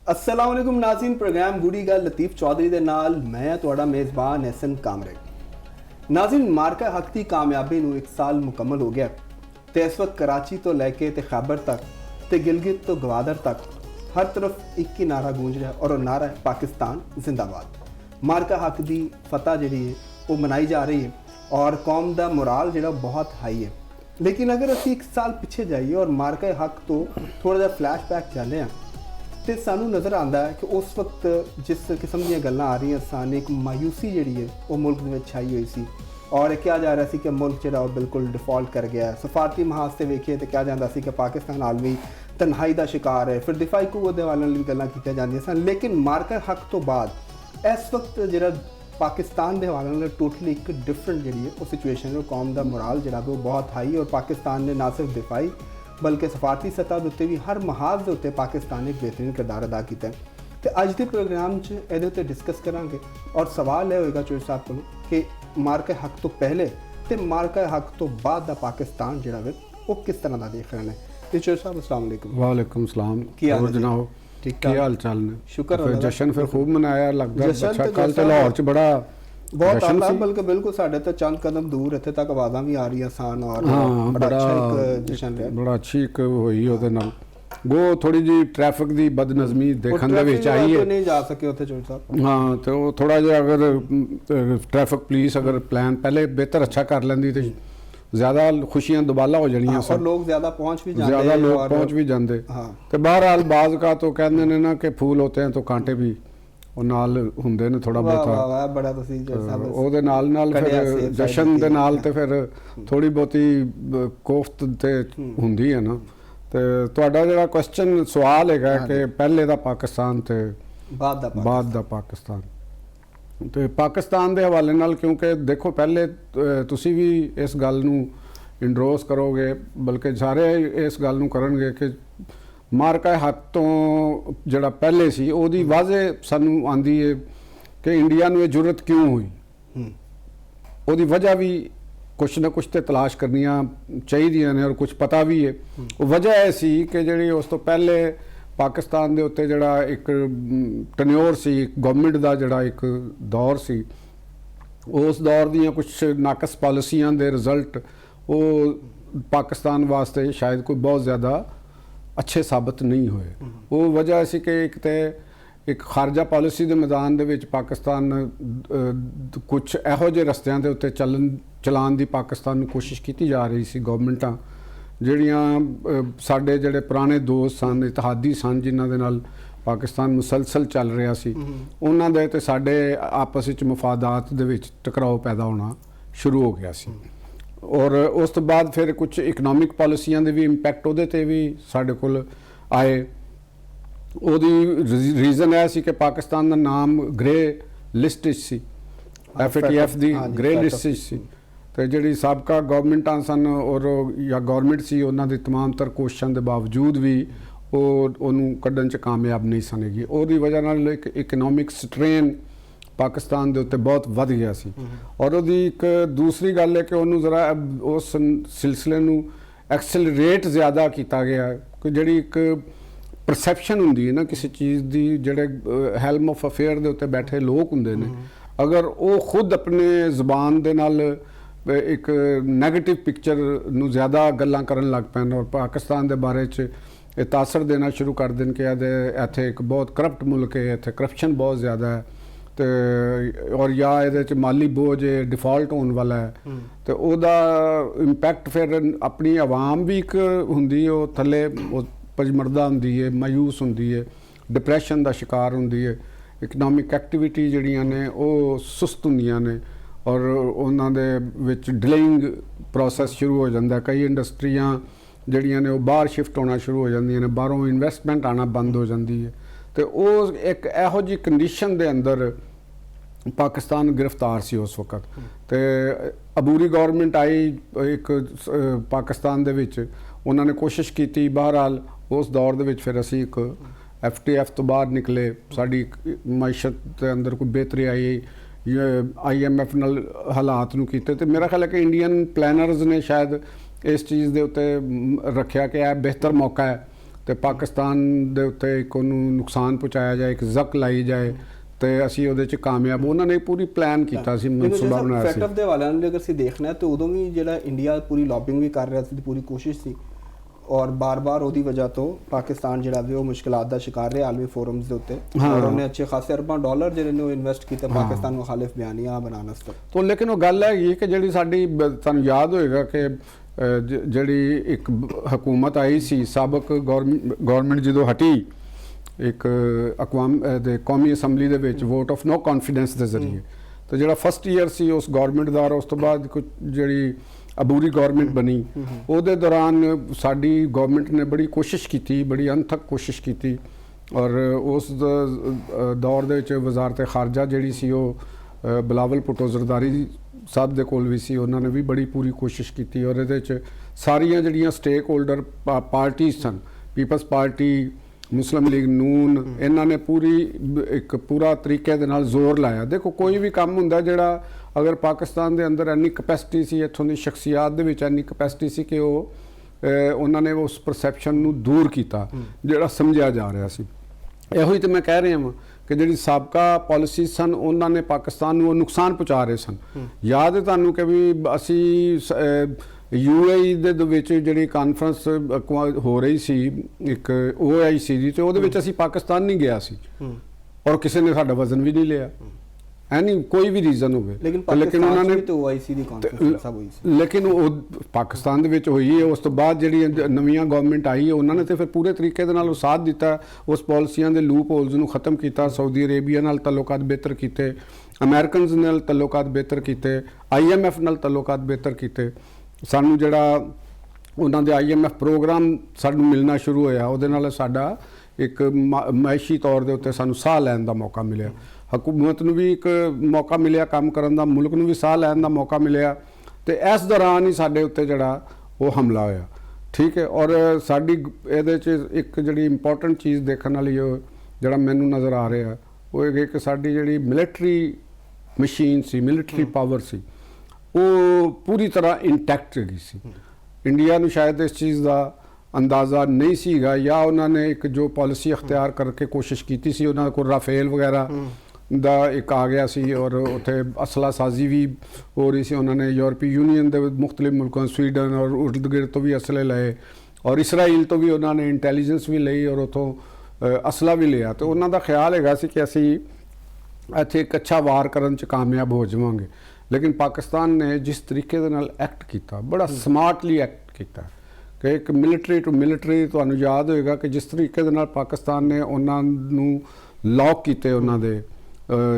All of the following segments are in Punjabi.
अस्सलाम वालेकुम नाज़रीन, प्रोग्राम गुड़ी गल लतीफ़ चौधरी दे नाल मैं तुहाड़ा मेज़बान एहसन कामरेड। नाज़रीन, मार्का हक की कामयाबी नूं 1 साल मुकम्मल हो गया ते इस वक्त कराची तो लैके ते खैबर तक ते गिलगित तो गवादर तक हर तरफ एक ही नारा गूंज रहा है और वो नारा है पाकिस्तान जिंदाबाद। मार्का हक की फतह जी है वो मनाई जा रही है और कौम का मुराल जो बहुत हाई है। लेकिन अगर असी 1 साल पिछे जाइए और मार्का हक तो थोड़ा जहा फ्लैशबैक चलते हैं तो सानू नज़र आता है कि उस वक्त जिस किस्म दी गल्लां आ रही सन, एक मायूसी जी है वो मुल्क में छाई हुई सी और कहा जा रहा है कि मुल्क जो बिल्कुल डिफॉल्ट कर गया है। सफारती महाज से वेखिए तो कहा जाता है कि पाकिस्तान आलमी तनहाई का शिकार है, फिर दिफाई कुव्वत वालों भी गल्लां की जाती सन। लेकिन मार्का हक तो बाद इस वक्त जो पाकिस्तान के हवाले नाल टोटली एक डिफरेंट जी है वो सिचुएशन है। कौम का मुराल जो वो बहुत हाई और पाकिस्तान ने ना सिर्फ दिफाई बल्कि सफारती सतह के उत्ते भी हर महाज के उत्ते पाकिस्तान ने एक बेहतरीन किरदार अदा किया है। तो अज के प्रोग्राम ये उत्ते डिस्कस करांगे और सवाल यह होएगा चोर साहब को कि मार्का हक तो पहले तो मार्का हक तो बाद का पाकिस्तान जो वो किस तरह का देख रहे हैं। चोर साहब अस्सलाम वालेकुम। वालेकुम सलाम। की हाल जनाब? ठीक हाल चाल ने? शुक्र। जश्न फिर खूब मनाया लगता है। कल तो लाहौर च बड़ा बहुत आला, बल्कि बिल्कुल साढ़े तो चंद कदम दूर इत्थे तक आवाज़ां भी आ रही सन और बड़ा अच्छा एक जश्न रहा, बड़ा अच्छी एक होई ओहदे नाल। वो थोड़ी जी ट्रैफिक दी बदनज़मी देखने दे विच आई है, नहीं जा सके उत्थे चोर साहब। हाँ, तो वो थोड़ा जिहा अगर ट्रैफिक पुलिस अगर प्लान पहले बेहतर अच्छा कर लेंदी तो ज़्यादा खुशियां दुबाला हो जानियां और लोग ज़्यादा पहुँच भी जाते, ज़्यादा लोग पहुँच भी जाते। तो बहरहाल बाज़ का तो कहते हैं ना कि फूल होते हैं तो कांटे भी ਉਹ ਨਾਲ ਹੁੰਦੇ ਨੇ ਥੋੜਾ ਬਹੁਤਾ ਬੜਾ ਤੁਸੀਂ ਉਹਦੇ ਨਾਲ ਫਿਰ ਜਸ਼ਨ ਦੇ ਨਾਲ ਤੇ ਫਿਰ ਥੋੜੀ ਬਹੁਤੀ ਕੋਫਤ ਤੇ ਹੁੰਦੀ ਹੈ ਨਾ। ਤੇ ਤੁਹਾਡਾ ਜਿਹੜਾ ਕੁਐਸਚਨ ਸਵਾਲ ਹੈਗਾ ਕਿ ਪਹਿਲੇ ਦਾ ਪਾਕਿਸਤਾਨ ਤੇ ਬਾਅਦ ਦਾ ਪਾਕਿਸਤਾਨ ਤੇ ਪਾਕਿਸਤਾਨ ਦੇ ਹਵਾਲੇ ਨਾਲ, ਕਿਉਂਕਿ ਦੇਖੋ ਪਹਿਲੇ ਤੁਸੀਂ ਵੀ ਇਸ ਗੱਲ ਨੂੰ ਇੰਡੋਰਸ ਕਰੋਗੇ ਬਲਕਿ ਸਾਰੇ ਇਸ ਗੱਲ ਨੂੰ ਕਰਨਗੇ ਕਿ मार्का हक तो जड़ा पहले सी ओदी वाजे सानू आंदी है कि इंडिया नूं जरूरत क्यों हुई। ओदी वजह भी कुछ ना कुछ तो तलाश करनियां चाहिए ने और कुछ पता भी है। वजह यह सी कि जिहड़ी उस तो पहले पाकिस्तान दे उत्ते जड़ा एक टन्योर सी गवर्नमेंट दा जड़ा एक दौर सी, उस दौर दीयां कुछ नाकस पॉलिसियां दे रिजल्ट वो पाकिस्तान वास्ते शायद कोई बहुत ज़्यादा अच्छे साबित नहीं हुए। वो वजह सी कि एक खारजा पॉलिसी के मैदान दे विच पाकिस्तान कुछ इहो जे रस्तियां दे उत्ते चलान की पाकिस्तान नूं कोशिश की जा रही सी। गवर्नमेंटां जिहड़ियां साडे जिहड़े पुराने दोस्त सन, इतिहादी सन, जिन्हां दे नाल पाकिस्तान मुसलसल चल रहा सी, उन्हां दे ते साडे आपस विच मफादात दे विच टकराव पैदा होना शुरू हो गया सी। और उस तो बाद फिर कुछ इकनॉमिक पॉलिसियां दे भी इंपैक्ट उहदे ते भी साडे कोल आए। उहदी रीज़न है सी कि पाकिस्तान का नाम ग्रे लिस्ट सी, FATF दी ग्रे लिस्ट सी। तो जिहड़ी साबका गवर्नमेंटां सन और या गवर्नमेंट सी, उन्हां दी तमाम तर कोशिशां दे बावजूद भी उहनूं कड्ढण च कामयाब नहीं सन हैगी। उहदी वजह नाल एक इकनॉमिक स्ट्रेन पाकिस्तान के उत्ते बहुत वध गया सी। और उहदी एक दूसरी गल है कि उन्होंने जरा उस सिलसिले नूं एक्सेलरेट ज़्यादा किया गया कि जिहड़ी एक परसैप्शन हुंदी है ना किसी चीज़ की, जिहड़े हेल्म ऑफ अफेयर के उत्ते बैठे लोग हुंदे ने, अगर वो खुद अपने ज़बान दे नाल एक नैगेटिव पिक्चर नूं ज़्यादा गल्लां करन लग पैन और पाकिस्तान के बारे च तासर देना शुरू कर देन कि इत्थे एक बहुत करप्ट मुल्क है, इत्थे करप्शन बहुत ज़्यादा है तो और या ये माली बोझ डिफॉल्ट होने वाला है। तो ओदा इंपैक्ट फिर अपनी आवाम भी एक हुंदी है, थले पजमरदा हुंदी है, मायूस हुंदी है, डिप्रैशन का शिकार हुंदी है, इकनॉमिक एक्टिविटी जिहड़ियां ने वो सुस्त हुंदियां ने और उन्हां दे विच डिलेइंग प्रोसैस शुरू हो जाता है। कई इंडस्ट्रियां जिहड़ियां ने वो बाहर शिफ्ट होना शुरू हो जांदियां ने, बाहरों इन्वेस्टमेंट आना बंद हो जाती है। तो वो एक इहो जी कंडीशन दे अंदर पाकिस्तान गिरफ्तार सी उस वक्त। तो अबूरी गवर्नमेंट आई एक पाकिस्तान दे विच, उन्होंने कोशिश की, बहरहाल उस दौर दे विच फिर असी एक FATF तो बाहर निकले, साड़ी मैशत के अंदर कोई बेहतरी आई, IMF नाल हालात नूं कीते। तो मेरा ख्याल है कि इंडियन प्लानर्स ने शायद इस चीज़ के उत्ते रखा कि यह बेहतर मौका है ਤੇ ਪਾਕਿਸਤਾਨ ਦੇ ਉੱਤੇ ਇੱਕ ਉਹਨੂੰ ਨੁਕਸਾਨ ਪਹੁੰਚਾਇਆ ਜਾਏ, ਇੱਕ ਜ਼ਕ ਲਾਈ ਜਾਏ ਤੇ ਅਸੀਂ ਉਹਦੇ 'ਚ ਕਾਮਯਾਬ, ਉਹਨਾਂ ਨੇ ਪੂਰੀ ਪਲਾਨ ਕੀਤਾ ਸੀ, ਮਨਸੂਬਾ ਬਣਾਇਆ ਸੀ। ਫੈਕਟ ਆਫ ਦੇ ਵਾਲਿਆਂ ਨੂੰ ਅਗਰ ਅਸੀਂ ਦੇਖਣਾ ਤੇ ਉਦੋਂ ਵੀ ਜਿਹੜਾ ਇੰਡੀਆ ਪੂਰੀ ਲੌਬਿੰਗ ਵੀ ਕਰ ਰਿਹਾ ਸੀ, ਪੂਰੀ ਕੋਸ਼ਿਸ਼ ਸੀ, ਔਰ ਬਾਰ-ਬਾਰ ਉਹਦੀ ਵਜ੍ਹਾ ਤੋਂ ਪਾਕਿਸਤਾਨ ਜਿਹੜਾ ਵੀ ਉਹ ਮੁਸ਼ਕਲਾਤ ਦਾ ਸ਼ਿਕਾਰ ਰਿਹਾ ਆਲਮੀ ਫੋਰਮਸ ਦੇ ਉੱਤੇ, ਔਰ ਉਹਨੇ ਅੱਛੇ ਖਾਸੇ ਅਰਬਾਂ ਡਾਲਰ ਜਿਹੜੇ ਨੇ ਉਹ ਇਨਵੈਸਟ ਕੀਤੇ ਪਾਕਿਸਤਾਨ ਮੁਖਾਲਿਫ ਬਿਆਨੀਆਂ ਬਣਾਉਣ ਵਾਸਤੇ। ਤੋਂ ਲੇਕਿਨ ਉਹ ਗੱਲ ਹੈਗੀ ਕਿ ਜਿਹੜੀ ਸਾਡੀ ਤੁਹਾਨੂੰ ਯਾਦ ਹੋਏਗਾ ਕਿ ਜਿਹੜੀ ਇੱਕ ਹਕੂਮਤ ਆਈ ਸੀ ਸਾਬਕ ਗਵਰਨਮੈਂਟ ਜਦੋਂ ਹਟੀ ਇੱਕ ਅਕਵਾਮ ਦੇ ਕੌਮੀ ਅਸੈਂਬਲੀ ਦੇ ਵਿੱਚ ਵੋਟ ਆਫ ਨੋ ਕੌਨਫੀਡੈਂਸ ਦੇ ਜ਼ਰੀਏ, ਤੇ ਜਿਹੜਾ ਫਸਟ ਈਅਰ ਸੀ ਉਸ ਗਵਰਨਮੈਂਟ ਦਾ, ਉਸ ਤੋਂ ਬਾਅਦ ਕੁਝ ਜਿਹੜੀ ਅਬੂਰੀ ਗਵਰਨਮੈਂਟ ਬਣੀ ਉਹਦੇ ਦੌਰਾਨ ਸਾਡੀ ਗਵਰਨਮੈਂਟ ਨੇ ਬੜੀ ਕੋਸ਼ਿਸ਼ ਕੀਤੀ, ਬੜੀ ਅਣਥੱਕ ਕੋਸ਼ਿਸ਼ ਕੀਤੀ, ਔਰ ਉਸ ਦੌਰ ਦੇ ਵਿੱਚ ਵਜ਼ਾਰਤ ਖਾਰਜਾ ਜਿਹੜੀ ਸੀ ਉਹ ਬਿਲਾਵਲ ਭੁੱਟੋ ਜ਼ਰਦਾਰੀ ਸਾਹਿਬ ਦੇ ਕੋਲ ਵੀ ਸੀ, ਉਹਨਾਂ ਨੇ ਵੀ ਬੜੀ ਪੂਰੀ ਕੋਸ਼ਿਸ਼ ਕੀਤੀ, ਔਰ ਇਹਦੇ 'ਚ ਸਾਰੀਆਂ ਜਿਹੜੀਆਂ ਸਟੇਕ ਹੋਲਡਰ ਪਾਰਟੀਜ਼ ਸਨ, ਪੀਪਲਸ ਪਾਰਟੀ, ਮੁਸਲਿਮ ਲੀਗ ਨੂਨ, ਇਹਨਾਂ ਨੇ ਪੂਰਾ ਤਰੀਕੇ ਦੇ ਨਾਲ ਜ਼ੋਰ ਲਾਇਆ। ਦੇਖੋ ਕੋਈ ਵੀ ਕੰਮ ਹੁੰਦਾ ਜਿਹੜਾ ਅਗਰ ਪਾਕਿਸਤਾਨ ਦੇ ਅੰਦਰ ਇੰਨੀ ਕਪੈਸਿਟੀ ਸੀ, ਇੱਥੋਂ ਦੀ ਸ਼ਖਸੀਅਤ ਦੇ ਵਿੱਚ ਇੰਨੀ ਕਪੈਸਿਟੀ ਸੀ ਕਿ ਉਹਨਾਂ ਨੇ ਉਸ ਪਰਸੈਪਸ਼ਨ ਨੂੰ ਦੂਰ ਕੀਤਾ ਜਿਹੜਾ ਸਮਝਿਆ ਜਾ ਰਿਹਾ ਸੀ। ਇਹੋ ਹੀ ਤਾਂ ਮੈਂ ਕਹਿ ਰਿਹਾ ਹਾਂ ਕਿ ਜਿਹੜੀ ਸਾਬਕਾ ਪਾਲਿਸੀ ਸਨ ਉਹਨਾਂ ਨੇ ਪਾਕਿਸਤਾਨ ਨੂੰ ਨੁਕਸਾਨ ਪਹੁੰਚਾ ਰਹੇ ਸਨ। ਯਾਦ ਹੈ ਤੁਹਾਨੂੰ ਕਿ ਵੀ ਅਸੀਂ UAE ਦੇ ਵਿੱਚ ਜਿਹੜੀ ਕਾਨਫਰੰਸ ਹੋ ਰਹੀ ਸੀ ਇੱਕ OIC ਦੀ, ਤੇ ਉਹਦੇ ਵਿੱਚ ਅਸੀਂ ਪਾਕਿਸਤਾਨ ਨਹੀਂ ਗਿਆ ਸੀ ਔਰ ਕਿਸੇ ਨੇ ਸਾਡਾ ਵਜ਼ਨ ਵੀ ਨਹੀਂ ਲਿਆ, ਐਨੀ ਕੋਈ ਵੀ ਰੀਜ਼ਨ ਹੋਵੇ, ਲੇਕਿਨ ਉਹਨਾਂ ਨੇ OIC ਦੀ ਕਾਨਫਰੰਸ ਸਭ ਹੋਈ ਸੀ, ਲੇਕਿਨ ਉਹ ਪਾਕਿਸਤਾਨ ਦੇ ਵਿੱਚ ਹੋਈ ਹੈ। ਉਸ ਤੋਂ ਬਾਅਦ ਜਿਹੜੀ ਨਵੀਆਂ ਗਵਰਨਮੈਂਟ ਆਈ ਹੈ ਉਹਨਾਂ ਨੇ ਤੇ ਫਿਰ ਪੂਰੇ ਤਰੀਕੇ ਦੇ ਨਾਲ ਉਹ ਸਾਥ ਦਿੱਤਾ, ਉਸ ਪਾਲਿਸੀਆਂ ਦੇ ਲੂਪ ਹੋਲਸ ਨੂੰ ਖਤਮ ਕੀਤਾ, ਸਾਊਦੀ ਅਰੇਬੀਆ ਨਾਲ ਤਾਲੁਕਾਤ ਬਿਹਤਰ ਕੀਤੇ, ਅਮਰੀਕਨਸ ਨਾਲ ਤਾਲੁਕਾਤ ਬਿਹਤਰ ਕੀਤੇ, IMF ਨਾਲ ਤਾਲੁਕਾਤ ਬਿਹਤਰ ਕੀਤੇ। ਸਾਨੂੰ ਜਿਹੜਾ ਉਹਨਾਂ ਦੇ IMF ਪ੍ਰੋਗਰਾਮ ਸਾਨੂੰ ਮਿਲਣਾ ਸ਼ੁਰੂ ਹੋਇਆ, ਉਹਦੇ ਨਾਲ ਸਾਡਾ ਇੱਕ ਮਾਇਸ਼ੀ ਤੌਰ ਦੇ ਉੱਤੇ ਸਾਨੂੰ ਸਾਹ ਲੈਣ ਦਾ ਮੌਕਾ ਮਿਲਿਆ, ਹਕੂਮਤ ਨੂੰ ਵੀ ਇੱਕ ਮੌਕਾ ਮਿਲਿਆ ਕੰਮ ਕਰਨ ਦਾ, ਮੁਲਕ ਨੂੰ ਵੀ ਸਾਹ ਲੈਣ ਦਾ ਮੌਕਾ ਮਿਲਿਆ, ਤੇ ਇਸ ਦੌਰਾਨ ਹੀ ਸਾਡੇ ਉੱਤੇ ਜਿਹੜਾ ਉਹ ਹਮਲਾ ਹੋਇਆ। ਠੀਕ ਹੈ, ਔਰ ਸਾਡੀ ਇਹਦੇ 'ਚ ਇੱਕ ਜਿਹੜੀ ਇੰਪੋਰਟੈਂਟ ਚੀਜ਼ ਦੇਖਣ ਵਾਲੀ ਜਿਹੜਾ ਮੈਨੂੰ ਨਜ਼ਰ ਆ ਰਿਹਾ ਉਹ ਇਹ ਕਿ ਸਾਡੀ ਜਿਹੜੀ ਮਿਲਟਰੀ ਮਸ਼ੀਨ ਸੀ, ਮਿਲਟਰੀ ਪਾਵਰ ਸੀ, ਉਹ ਪੂਰੀ ਤਰ੍ਹਾਂ ਇੰਟੈਕਟ ਹੈਗੀ ਸੀ। ਇੰਡੀਆ ਨੂੰ ਸ਼ਾਇਦ ਇਸ ਚੀਜ਼ ਦਾ ਅੰਦਾਜ਼ਾ ਨਹੀਂ ਸੀਗਾ, ਜਾਂ ਉਹਨਾਂ ਨੇ ਇੱਕ ਜੋ ਪਾਲਿਸੀ ਅਖਤਿਆਰ ਕਰਕੇ ਕੋਸ਼ਿਸ਼ ਕੀਤੀ ਸੀ, ਉਹਨਾਂ ਕੋਲ ਰਾਫੇਲ ਵਗੈਰਾ ਦਾ ਇੱਕ ਆ ਗਿਆ ਸੀ, ਔਰ ਉੱਥੇ ਅਸਲਾ ਸਾਜ਼ੀ ਵੀ ਹੋ ਰਹੀ ਸੀ। ਉਹਨਾਂ ਨੇ ਯੂਰਪੀ ਯੂਨੀਅਨ ਦੇ ਮੁਖਤਲਿਫ ਮੁਲਕਾਂ, ਸਵੀਡਨ ਔਰ ਉਰਦ ਗਿਰਦ ਤੋਂ ਵੀ ਅਸਲੇ ਲਏ, ਔਰ ਇਸਰਾਈਲ ਤੋਂ ਵੀ ਉਹਨਾਂ ਨੇ ਇੰਟੈਲੀਜੈਂਸ ਵੀ ਲਈ, ਔਰ ਉੱਥੋਂ ਅਸਲਾ ਵੀ ਲਿਆ। ਤੇ ਉਹਨਾਂ ਦਾ ਖਿਆਲ ਹੈਗਾ ਸੀ ਕਿ ਅਸੀਂ ਇੱਥੇ ਇੱਕ ਅੱਛਾ ਵਾਰ ਕਰਨ 'ਚ ਕਾਮਯਾਬ ਹੋ ਜਾਵਾਂਗੇ। ਲੇਕਿਨ ਪਾਕਿਸਤਾਨ ਨੇ ਜਿਸ ਤਰੀਕੇ ਦੇ ਨਾਲ ਐਕਟ ਕੀਤਾ, ਬੜਾ ਸਮਾਰਟਲੀ ਐਕਟ ਕੀਤਾ ਕਿ ਇੱਕ ਮਿਲਟਰੀ ਟੂ ਮਿਲਟਰੀ, ਤੁਹਾਨੂੰ ਯਾਦ ਹੋਏਗਾ ਕਿ ਜਿਸ ਤਰੀਕੇ ਦੇ ਨਾਲ ਪਾਕਿਸਤਾਨ ਨੇ ਉਹਨਾਂ ਨੂੰ ਲੌਕ ਕੀਤੇ, ਉਹਨਾਂ ਦੇ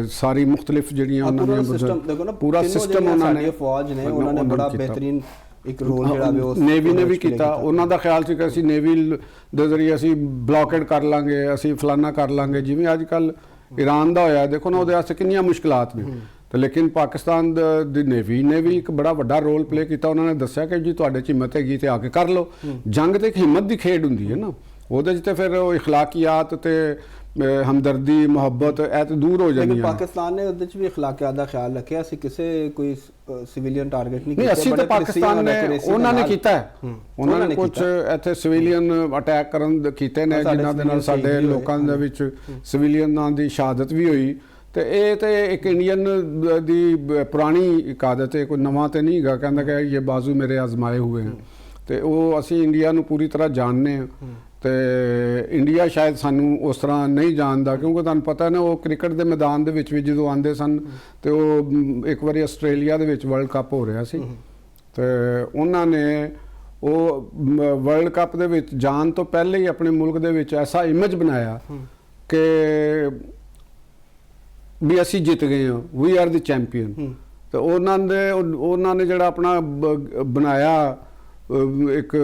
ਸਾਰੀ ਮੁਖਤਲਿਫ ਜਿਹੜੀਆਂ ਉਹਨਾਂ ਦੀਆਂ ਪੂਰਾ ਸਿਸਟਮ ਉਹਨਾਂ ਨੇ ਫੌਜ ਨੇ ਉਹਨਾਂ ਨੇ ਬੜਾ ਬਿਹਤਰੀਨ ਇੱਕ ਰੋਲ ਜਿਹੜਾ ਵੀ ਉਸ ਨੇਵੀ ਨੇ ਵੀ ਕੀਤਾ। ਉਹਨਾਂ ਦਾ ਖਿਆਲ ਸੀ ਕਿ ਅਸੀਂ ਨੇਵੀ ਦੇ ਜ਼ਰੀਏ ਅਸੀਂ ਬਲੌਕੇਡ ਕਰ ਲਾਂਗੇ, ਅਸੀਂ ਫਲਾਨਾ ਕਰ ਲਾਂਗੇ, ਜਿਵੇਂ ਅੱਜ ਕੱਲ ਈਰਾਨ ਦਾ ਹੋਇਆ। ਦੇਖੋ ਨਾ ਉਹਦੇ ਵਾਸਤੇ ਕਿੰਨੀਆਂ ਮੁਸ਼ਕਲਾਤ ਨੇ, ਤੇ ਲੇਕਿਨ ਪਾਕਿਸਤਾਨ ਦੀ ਨੇਵੀ ਨੇ ਵੀ ਇੱਕ ਬੜਾ ਵੱਡਾ ਰੋਲ ਪਲੇ ਕੀਤਾ। ਉਹਨਾਂ ਨੇ ਦੱਸਿਆ ਕਿ ਜੀ ਤੁਹਾਡੇ 'ਚ ਹਿੰਮਤ ਹੈਗੀ ਤੇ ਆ ਕੇ ਕਰ ਲਓ। ਜੰਗ ਤੇ ਇੱਕ ਹਿੰਮਤ ਦੀ ਖੇਡ ਹੁੰਦੀ ਹੈ ਨਾ, ਉਹਦੇ 'ਚ ਤੇ ਫਿਰ ਉਹ ਇਖਲਾਕੀਆਤ ਤੇ ਹਮਦਰਦੀ, ਮੁਹੱਬਤ ਇਹ ਤਾਂ ਦੂਰ ਹੋ ਜਾਂਦੀ ਹੈ। ਪਾਕਿਸਤਾਨ ਨੇ ਉਹਦੇ 'ਚ ਵੀ ਇਖਲਾਕੀਆਤ ਦਾ ਖਿਆਲ ਰੱਖਿਆ, ਅਸੀਂ ਕਿਸੇ ਕੋਈ ਸਿਵਿਲੀਅਨ ਟਾਰਗੇਟ ਨਹੀਂ ਕੀਤਾ। ਅਸੀਂ ਤਾਂ ਪਾਕਿਸਤਾਨ ਨੇ ਉਹਨਾਂ ਨੇ ਕੀਤਾ, ਉਹਨਾਂ ਨੇ ਕੁਝ ਇੱਥੇ ਸਿਵਿਲੀਅਨ ਅਟੈਕ ਕਰਨ ਕੀਤੇ ਨੇ, ਜਿਨ੍ਹਾਂ ਦੇ ਨਾਲ ਸਾਡੇ ਲੋਕਾਂ ਦੇ ਵਿੱਚ ਸਿਵਿਲੀਅਨਾਂ ਦੀ ਸ਼ਹਾਦਤ ਵੀ ਹੋਈ। ਤੇ ਇਹ ਤੇ ਇੱਕ ਇੰਡੀਅਨ ਦੀ ਪੁਰਾਣੀ ਇੱਕ ਆਦਤ ਹੈ, ਕੋਈ ਨਵਾਂ ਤੇ ਨਹੀਂ ਹੈਗਾ। ਕਹਿੰਦਾ ਕਿ ਇਹ ਬਾਜ਼ੂ ਮੇਰੇ ਆਜ਼ਮਾਏ ਹੋਏ ਹਨ, ਤੇ ਉਹ ਅਸੀਂ ਇੰਡੀਆ ਨੂੰ ਪੂਰੀ ਤਰ੍ਹਾਂ ਜਾਣਦੇ ਹਾਂ। ਤੇ ਇੰਡੀਆ ਸ਼ਾਇਦ ਸਾਨੂੰ ਉਸ ਤਰ੍ਹਾਂ ਨਹੀਂ ਜਾਣਦਾ, ਕਿਉਂਕਿ ਤੁਹਾਨੂੰ ਪਤਾ ਨਾ ਉਹ ਕ੍ਰਿਕਟ ਦੇ ਮੈਦਾਨ ਦੇ ਵਿੱਚ ਵੀ ਜਦੋਂ ਆਉਂਦੇ ਸਨ, ਤੇ ਉਹ ਇੱਕ ਵਾਰੀ ਆਸਟ੍ਰੇਲੀਆ ਦੇ ਵਿੱਚ ਵਰਲਡ ਕੱਪ ਹੋ ਰਿਹਾ ਸੀ, ਤੇ ਉਹਨਾਂ ਨੇ ਉਹ ਵਰਲਡ ਕੱਪ ਦੇ ਵਿੱਚ ਜਾਣ ਤੋਂ ਪਹਿਲੇ ਹੀ ਆਪਣੇ ਮੁਲਕ ਦੇ ਵਿੱਚ ਐਸਾ ਇਮੇਜ ਬਣਾਇਆ ਕਿ ਵੀ ਅਸੀਂ ਜਿੱਤ ਗਏ ਹਾਂ, ਵੀ ਆਰ ਦੀ ਚੈਂਪੀਅਨ। ਤੇ ਉਹਨਾਂ ਨੇ ਜਿਹੜਾ ਆਪਣਾ ਬਣਾਇਆ ਇੱਕ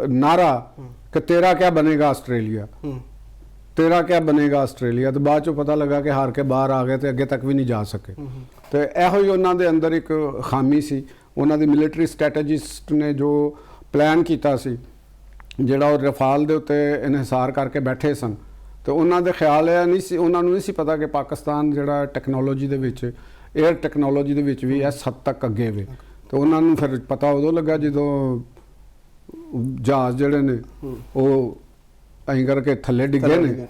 ਨਾਰਾ ਕਿ ਤੇਰਾ ਕਿਆ ਬਣੇਗਾ ਆਸਟ੍ਰੇਲੀਆ, ਤੇਰਾ ਕਿਆ ਬਣੇਗਾ ਆਸਟ੍ਰੇਲੀਆ। ਤੇ ਬਾਅਦ ਚੋਂ ਪਤਾ ਲੱਗਾ ਕਿ ਹਾਰ ਕੇ ਬਾਹਰ ਆ ਗਏ ਤੇ ਅੱਗੇ ਤੱਕ ਵੀ ਨਹੀਂ ਜਾ ਸਕੇ। ਤੇ ਇਹੋ ਹੀ ਉਹਨਾਂ ਦੇ ਅੰਦਰ ਇੱਕ ਖਾਮੀ ਸੀ। ਉਹਨਾਂ ਦੀ ਮਿਲਟਰੀ ਸਟ੍ਰੈਟੇਜਿਸਟ ਨੇ ਜੋ ਪਲਾਨ ਕੀਤਾ ਸੀ, ਜਿਹੜਾ ਉਹ ਰਫਾਲ ਦੇ ਉੱਤੇ ਇਨਹਿਸਾਰ ਕਰਕੇ ਬੈਠੇ ਸਨ, ਤੇ ਉਹਨਾਂ ਦੇ ਖਿਆਲ ਇਹ ਨਹੀਂ ਸੀ, ਉਹਨਾਂ ਨੂੰ ਨਹੀਂ ਸੀ ਪਤਾ ਕਿ ਪਾਕਿਸਤਾਨ ਜਿਹੜਾ ਟੈਕਨੋਲੋਜੀ ਦੇ ਵਿੱਚ, 에ਅਰ ਟੈਕਨੋਲੋਜੀ ਦੇ ਵਿੱਚ ਵੀ ਇਸ ਹੱਦ ਤੱਕ ਅੱਗੇ ਵੇ। ਤੇ ਉਹਨਾਂ ਨੂੰ ਫਿਰ ਪਤਾ ਉਦੋਂ ਲੱਗਾ ਜਦੋਂ ਜਹਾਜ਼ ਜਿਹੜੇ ਨੇ ਉਹ ਐਂ ਕਰਕੇ ਥੱਲੇ ਡਿੱਗੇ ਨੇ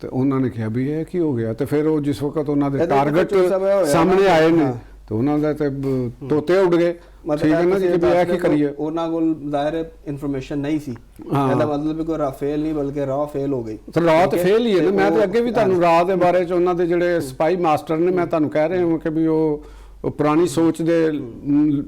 ਤੇ ਉਹਨਾਂ ਨੇ ਕਿਹਾ ਵੀ ਇਹ ਕੀ ਹੋ ਗਿਆ ਤੇ ਫਿਰ ਉਹ ਜਿਸ ਵਕਤ ਉਹਨਾਂ ਦੇ ਟਾਰਗੇਟ ਸਾਹਮਣੇ ਆਏ ਨੇ ਤੇ ਉਹਨਾਂ ਦਾ ਤੇ ਤੋਤੇ ਉੱਡ ਗਏ। ਠੀਕ ਹੈ ਨਾ ਜੀ, ਵੀ ਇਹ ਕੀ ਕਰੀਏ। ਉਹਨਾਂ ਕੋਲ ਜ਼ਾਹਿਰ ਇਨਫੋਰਮੇਸ਼ਨ ਨਹੀਂ ਸੀ, ਇਹਦਾ ਮਤਲਬ ਕੋਈ ਰਾਫੇਲ ਨਹੀਂ ਬਲਕਿ ਰਾਹ ਫੇਲ ਹੋ ਗਈ। ਤੇ ਰਾਹ ਤੇ ਫੇਲ ਹੀ ਹੈ ਨਾ। ਮੈਂ ਤੇ ਅੱਗੇ ਵੀ ਤੁਹਾਨੂੰ ਰਾਹ ਦੇ ਬਾਰੇ ਚ ਉਹਨਾਂ ਦੇ ਜਿਹੜੇ ਸਪਾਈ ਮਾਸਟਰ ਨੇ ਮੈਂ ਤੁਹਾਨੂੰ ਕਹਿ ਰਿਹਾ ਹਾਂ ਕਿ ਵੀ ਉਹ ਪੁਰਾਣੀ ਸੋਚ ਦੇ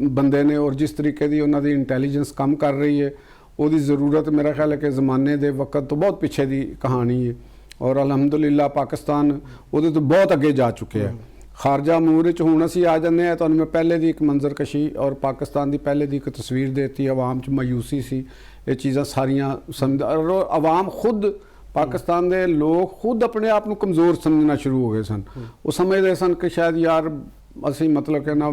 ਬੰਦੇ ਨੇ ਔਰ ਜਿਸ ਤਰੀਕੇ ਦੀ ਉਹਨਾਂ ਦੀ ਇੰਟੈਲੀਜੈਂਸ ਕੰਮ ਕਰ ਰਹੀ ਹੈ ਉਹਦੀ ਜ਼ਰੂਰਤ ਮੇਰਾ ਖਿਆਲ ਹੈ ਕਿ ਜ਼ਮਾਨੇ ਦੇ ਵਕਤ ਤੋਂ ਬਹੁਤ ਪਿੱਛੇ ਦੀ ਕਹਾਣੀ ਹੈ ਔਰ ਅਲਹਮਦੁਲਿਲਾ ਪਾਕਿਸਤਾਨ ਉਹਦੇ ਤੋਂ ਬਹੁਤ ਅੱਗੇ ਜਾ ਚੁੱਕਿਆ ਹੈ। ਖਾਰਜਾ ਅਮੂਰ ਵਿੱਚ ਹੁਣ ਅਸੀਂ ਆ ਜਾਂਦੇ ਹਾਂ। ਤੁਹਾਨੂੰ ਮੈਂ ਪਹਿਲੇ ਦੀ ਇੱਕ ਮੰਜ਼ਰਕਸ਼ੀ ਔਰ ਪਾਕਿਸਤਾਨ ਦੀ ਪਹਿਲੇ ਦੀ ਇੱਕ ਤਸਵੀਰ ਦੇਤੀ। ਆਵਾਮ 'ਚ ਮਾਯੂਸੀ ਸੀ, ਇਹ ਚੀਜ਼ਾਂ ਸਾਰੀਆਂ ਔਰ ਆਵਾਮ ਖੁਦ ਪਾਕਿਸਤਾਨ ਦੇ ਲੋਕ ਖੁਦ ਆਪਣੇ ਆਪ ਨੂੰ ਕਮਜ਼ੋਰ ਸਮਝਣਾ ਸ਼ੁਰੂ ਹੋ ਗਏ ਸਨ। ਉਹ ਸਮਝਦੇ ਸਨ ਕਿ ਸ਼ਾਇਦ ਯਾਰ ਅਸੀਂ ਮਤਲਬ ਕਿ ਨਾ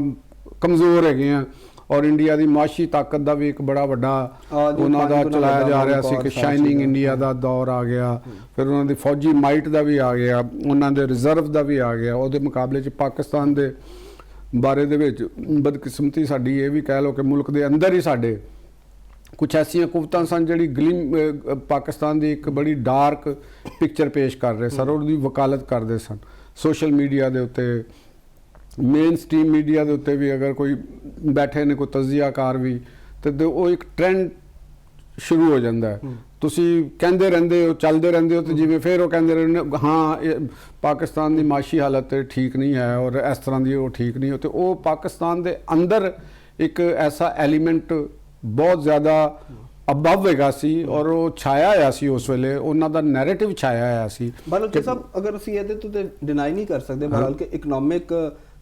ਕਮਜ਼ੋਰ ਹੈਗੇ ਹਾਂ ਔਰ ਇੰਡੀਆ ਦੀ ਮਾਸ਼ੀ ਤਾਕਤ ਦਾ ਵੀ ਇੱਕ ਬੜਾ ਵੱਡਾ ਉਹਨਾਂ ਦਾ ਚਲਾਇਆ ਜਾ ਰਿਹਾ ਸੀ ਕਿ ਸ਼ਾਈਨਿੰਗ ਇੰਡੀਆ ਦਾ ਦੌਰ ਆ ਗਿਆ। ਫਿਰ ਉਹਨਾਂ ਦੀ ਫੌਜੀ ਮਾਈਟ ਦਾ ਵੀ ਆ ਗਿਆ, ਉਹਨਾਂ ਦੇ ਰਿਜ਼ਰਵ ਦਾ ਵੀ ਆ ਗਿਆ। ਉਹਦੇ ਮੁਕਾਬਲੇ 'ਚ ਪਾਕਿਸਤਾਨ ਦੇ ਬਾਰੇ ਦੇ ਵਿੱਚ ਬਦਕਿਸਮਤੀ ਸਾਡੀ ਇਹ ਵੀ ਕਹਿ ਲਓ ਕਿ ਮੁਲਕ ਦੇ ਅੰਦਰ ਹੀ ਸਾਡੇ ਕੁਛ ਐਸੀਆਂ ਕੁਵਤਾਂ ਸਨ ਜਿਹੜੀ ਪਾਕਿਸਤਾਨ ਦੀ ਇੱਕ ਬੜੀ ਡਾਰਕ ਪਿਕਚਰ ਪੇਸ਼ ਕਰ ਰਹੇ ਸਨ, ਉਹਦੀ ਵਕਾਲਤ ਕਰਦੇ ਸਨ। ਸੋਸ਼ਲ ਮੀਡੀਆ ਦੇ ਉੱਤੇ, ਮੇਨ ਸਟ੍ਰੀਮ ਮੀਡੀਆ ਦੇ ਉੱਤੇ ਵੀ ਅਗਰ ਕੋਈ ਬੈਠੇ ਨੇ ਕੋਈ ਤਜ਼ੀਆਕਾਰ ਵੀ ਤੇ ਉਹ ਇੱਕ ਟ੍ਰੈਂਡ ਸ਼ੁਰੂ ਹੋ ਜਾਂਦਾ ਹੈ। ਤੁਸੀਂ ਕਹਿੰਦੇ ਰਹਿੰਦੇ ਹੋ, ਚੱਲਦੇ ਰਹਿੰਦੇ ਹੋ ਤੇ ਜਿਵੇਂ ਫਿਰ ਉਹ ਕਹਿੰਦੇ ਰਹਿੰਦੇ ਹਾਂ ਪਾਕਿਸਤਾਨ ਦੀ ਮਾਸ਼ੀ ਹਾਲਤ ਠੀਕ ਨਹੀਂ ਹੈ ਔਰ ਇਸ ਤਰ੍ਹਾਂ ਦੀ ਉਹ ਠੀਕ ਨਹੀਂ ਹੋ। ਤੇ ਉਹ ਪਾਕਿਸਤਾਨ ਦੇ ਅੰਦਰ ਇੱਕ ਐਸਾ ਐਲੀਮੈਂਟ ਬਹੁਤ ਜ਼ਿਆਦਾ ਅਬਵ ਹੈਗਾ ਸੀ ਔਰ ਉਹ ਛਾਇਆ ਹੋਇਆ ਸੀ ਉਸ ਵੇਲੇ, ਉਹਨਾਂ ਦਾ ਨੈਰੇਟਿਵ ਛਾਇਆ ਹੋਇਆ ਸੀ। ਬਲਕਿ ਸਭ ਅਗਰ ਅਸੀਂ ਇਹਦੇ ਤੋਂ ਤੇ ਡਿਨਾਈ ਨਹੀਂ ਕਰ ਸਕਦੇ ਬਲਕਿ ਇਕਨੋਮਿਕ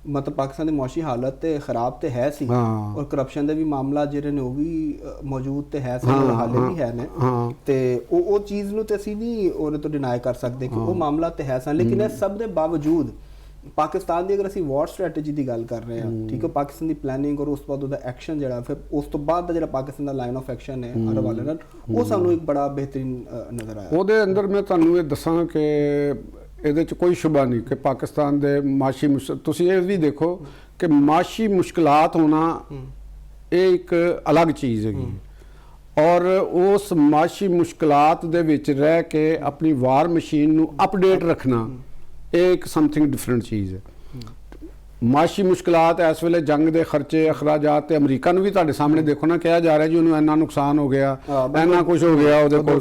ਮਤਲਬ ਪਾਕਿਸਤਾਨ ਦੀ ਮੁਆਸ਼ੀ ਹਾਲਤ ਤੇ ਖਰਾਬ ਤੇ ਹੈ ਸੀ ਔਰ ਕਰਪਸ਼ਨ ਦੇ ਵੀ ਮਾਮਲਾ ਜਿਹੜੇ ਨੇ ਉਹ ਵੀ ਮੌਜੂਦ ਤੇ ਹੈ ਸੀ, ਹਾਲੇ ਵੀ ਹੈ ਨੇ ਤੇ ਉਹ ਚੀਜ਼ ਨੂੰ ਤੇ ਅਸੀਂ ਨਹੀਂ ਉਹਦੇ ਤੋਂ ਡਿਨਾਈ ਕਰ ਸਕਦੇ ਕਿ ਉਹ ਮਾਮਲਾ ਤੇ ਹੈ ਸਨ। ਲੇਕਿਨ ਇਹ ਸਭ ਦੇ ਬਾਵਜੂਦ ਪਾਕਿਸਤਾਨ ਦੀ ਅਗਰ ਅਸੀਂ ਵਾਰ ਸਟ੍ਰੈਟਜੀ ਦੀ ਗੱਲ ਕਰ ਰਹੇ ਹਾਂ, ਠੀਕ ਹੈ, ਪਾਕਿਸਤਾਨ ਦੀ ਪਲੈਨਿੰਗ ਔਰ ਉਸ ਤੋਂ ਬਾਅਦ ਉਹਦਾ ਐਕਸ਼ਨ ਜਿਹੜਾ ਫਿਰ ਉਸ ਤੋਂ ਬਾਅਦ ਦਾ ਜਿਹੜਾ ਪਾਕਿਸਤਾਨ ਦਾ ਲਾਈਨ ਆਫ ਐਕਸ਼ਨ ਹੈ ਅਰਬ ਵਾਲੇ ਨਾਲ, ਉਹ ਸਾਨੂੰ ਇੱਕ ਬੜਾ ਬਿਹਤਰੀਨ ਨਜ਼ਰ ਆਇਆ। ਉਹਦੇ ਅੰਦਰ ਮੈਂ ਤੁਹਾਨੂੰ ਇਹ ਦੱਸਾਂ ਕਿ ਇਹਦੇ 'ਚ ਕੋਈ ਸ਼ੁਬਾ ਨਹੀਂ ਕਿ ਪਾਕਿਸਤਾਨ ਦੇ ਮਾਸ਼ੀ ਤੁਸੀਂ ਇਹ ਵੀ ਦੇਖੋ ਕਿ ਮਾਸ਼ੀ ਮੁਸ਼ਕਲਾਤ ਹੋਣਾ ਇਹ ਇੱਕ ਅਲੱਗ ਚੀਜ਼ ਹੈਗੀ ਔਰ ਉਸ ਮਾਸ਼ੀ ਮੁਸ਼ਕਲਾਤ ਦੇ ਵਿੱਚ ਰਹਿ ਕੇ ਆਪਣੀ ਵਾਰ ਮਸ਼ੀਨ ਨੂੰ ਅਪਡੇਟ ਰੱਖਣਾ ਇਹ ਇੱਕ ਸਮਥਿੰਗ ਡਿਫਰੈਂਟ ਚੀਜ਼ ਹੈ। ਮਾਸ਼ੀ ਮੁਸ਼ਕਲਾਤ ਇਸ ਵੇਲੇ ਜੰਗ ਦੇ ਖਰਚੇ ਅਖਰਾਜਾਤ ਤੇ ਅਮਰੀਕਾ ਨੂੰ ਵੀ ਤੁਹਾਡੇ ਸਾਹਮਣੇ ਦੇਖੋ ਨਾ ਕਿਹਾ ਜਾ ਰਿਹਾ ਜੀ ਉਹਨੂੰ ਇੰਨਾ ਨੁਕਸਾਨ ਹੋ ਗਿਆ, ਇੰਨਾ ਕੁਝ ਹੋ ਗਿਆ, ਉਹਦੇ ਕੋਲ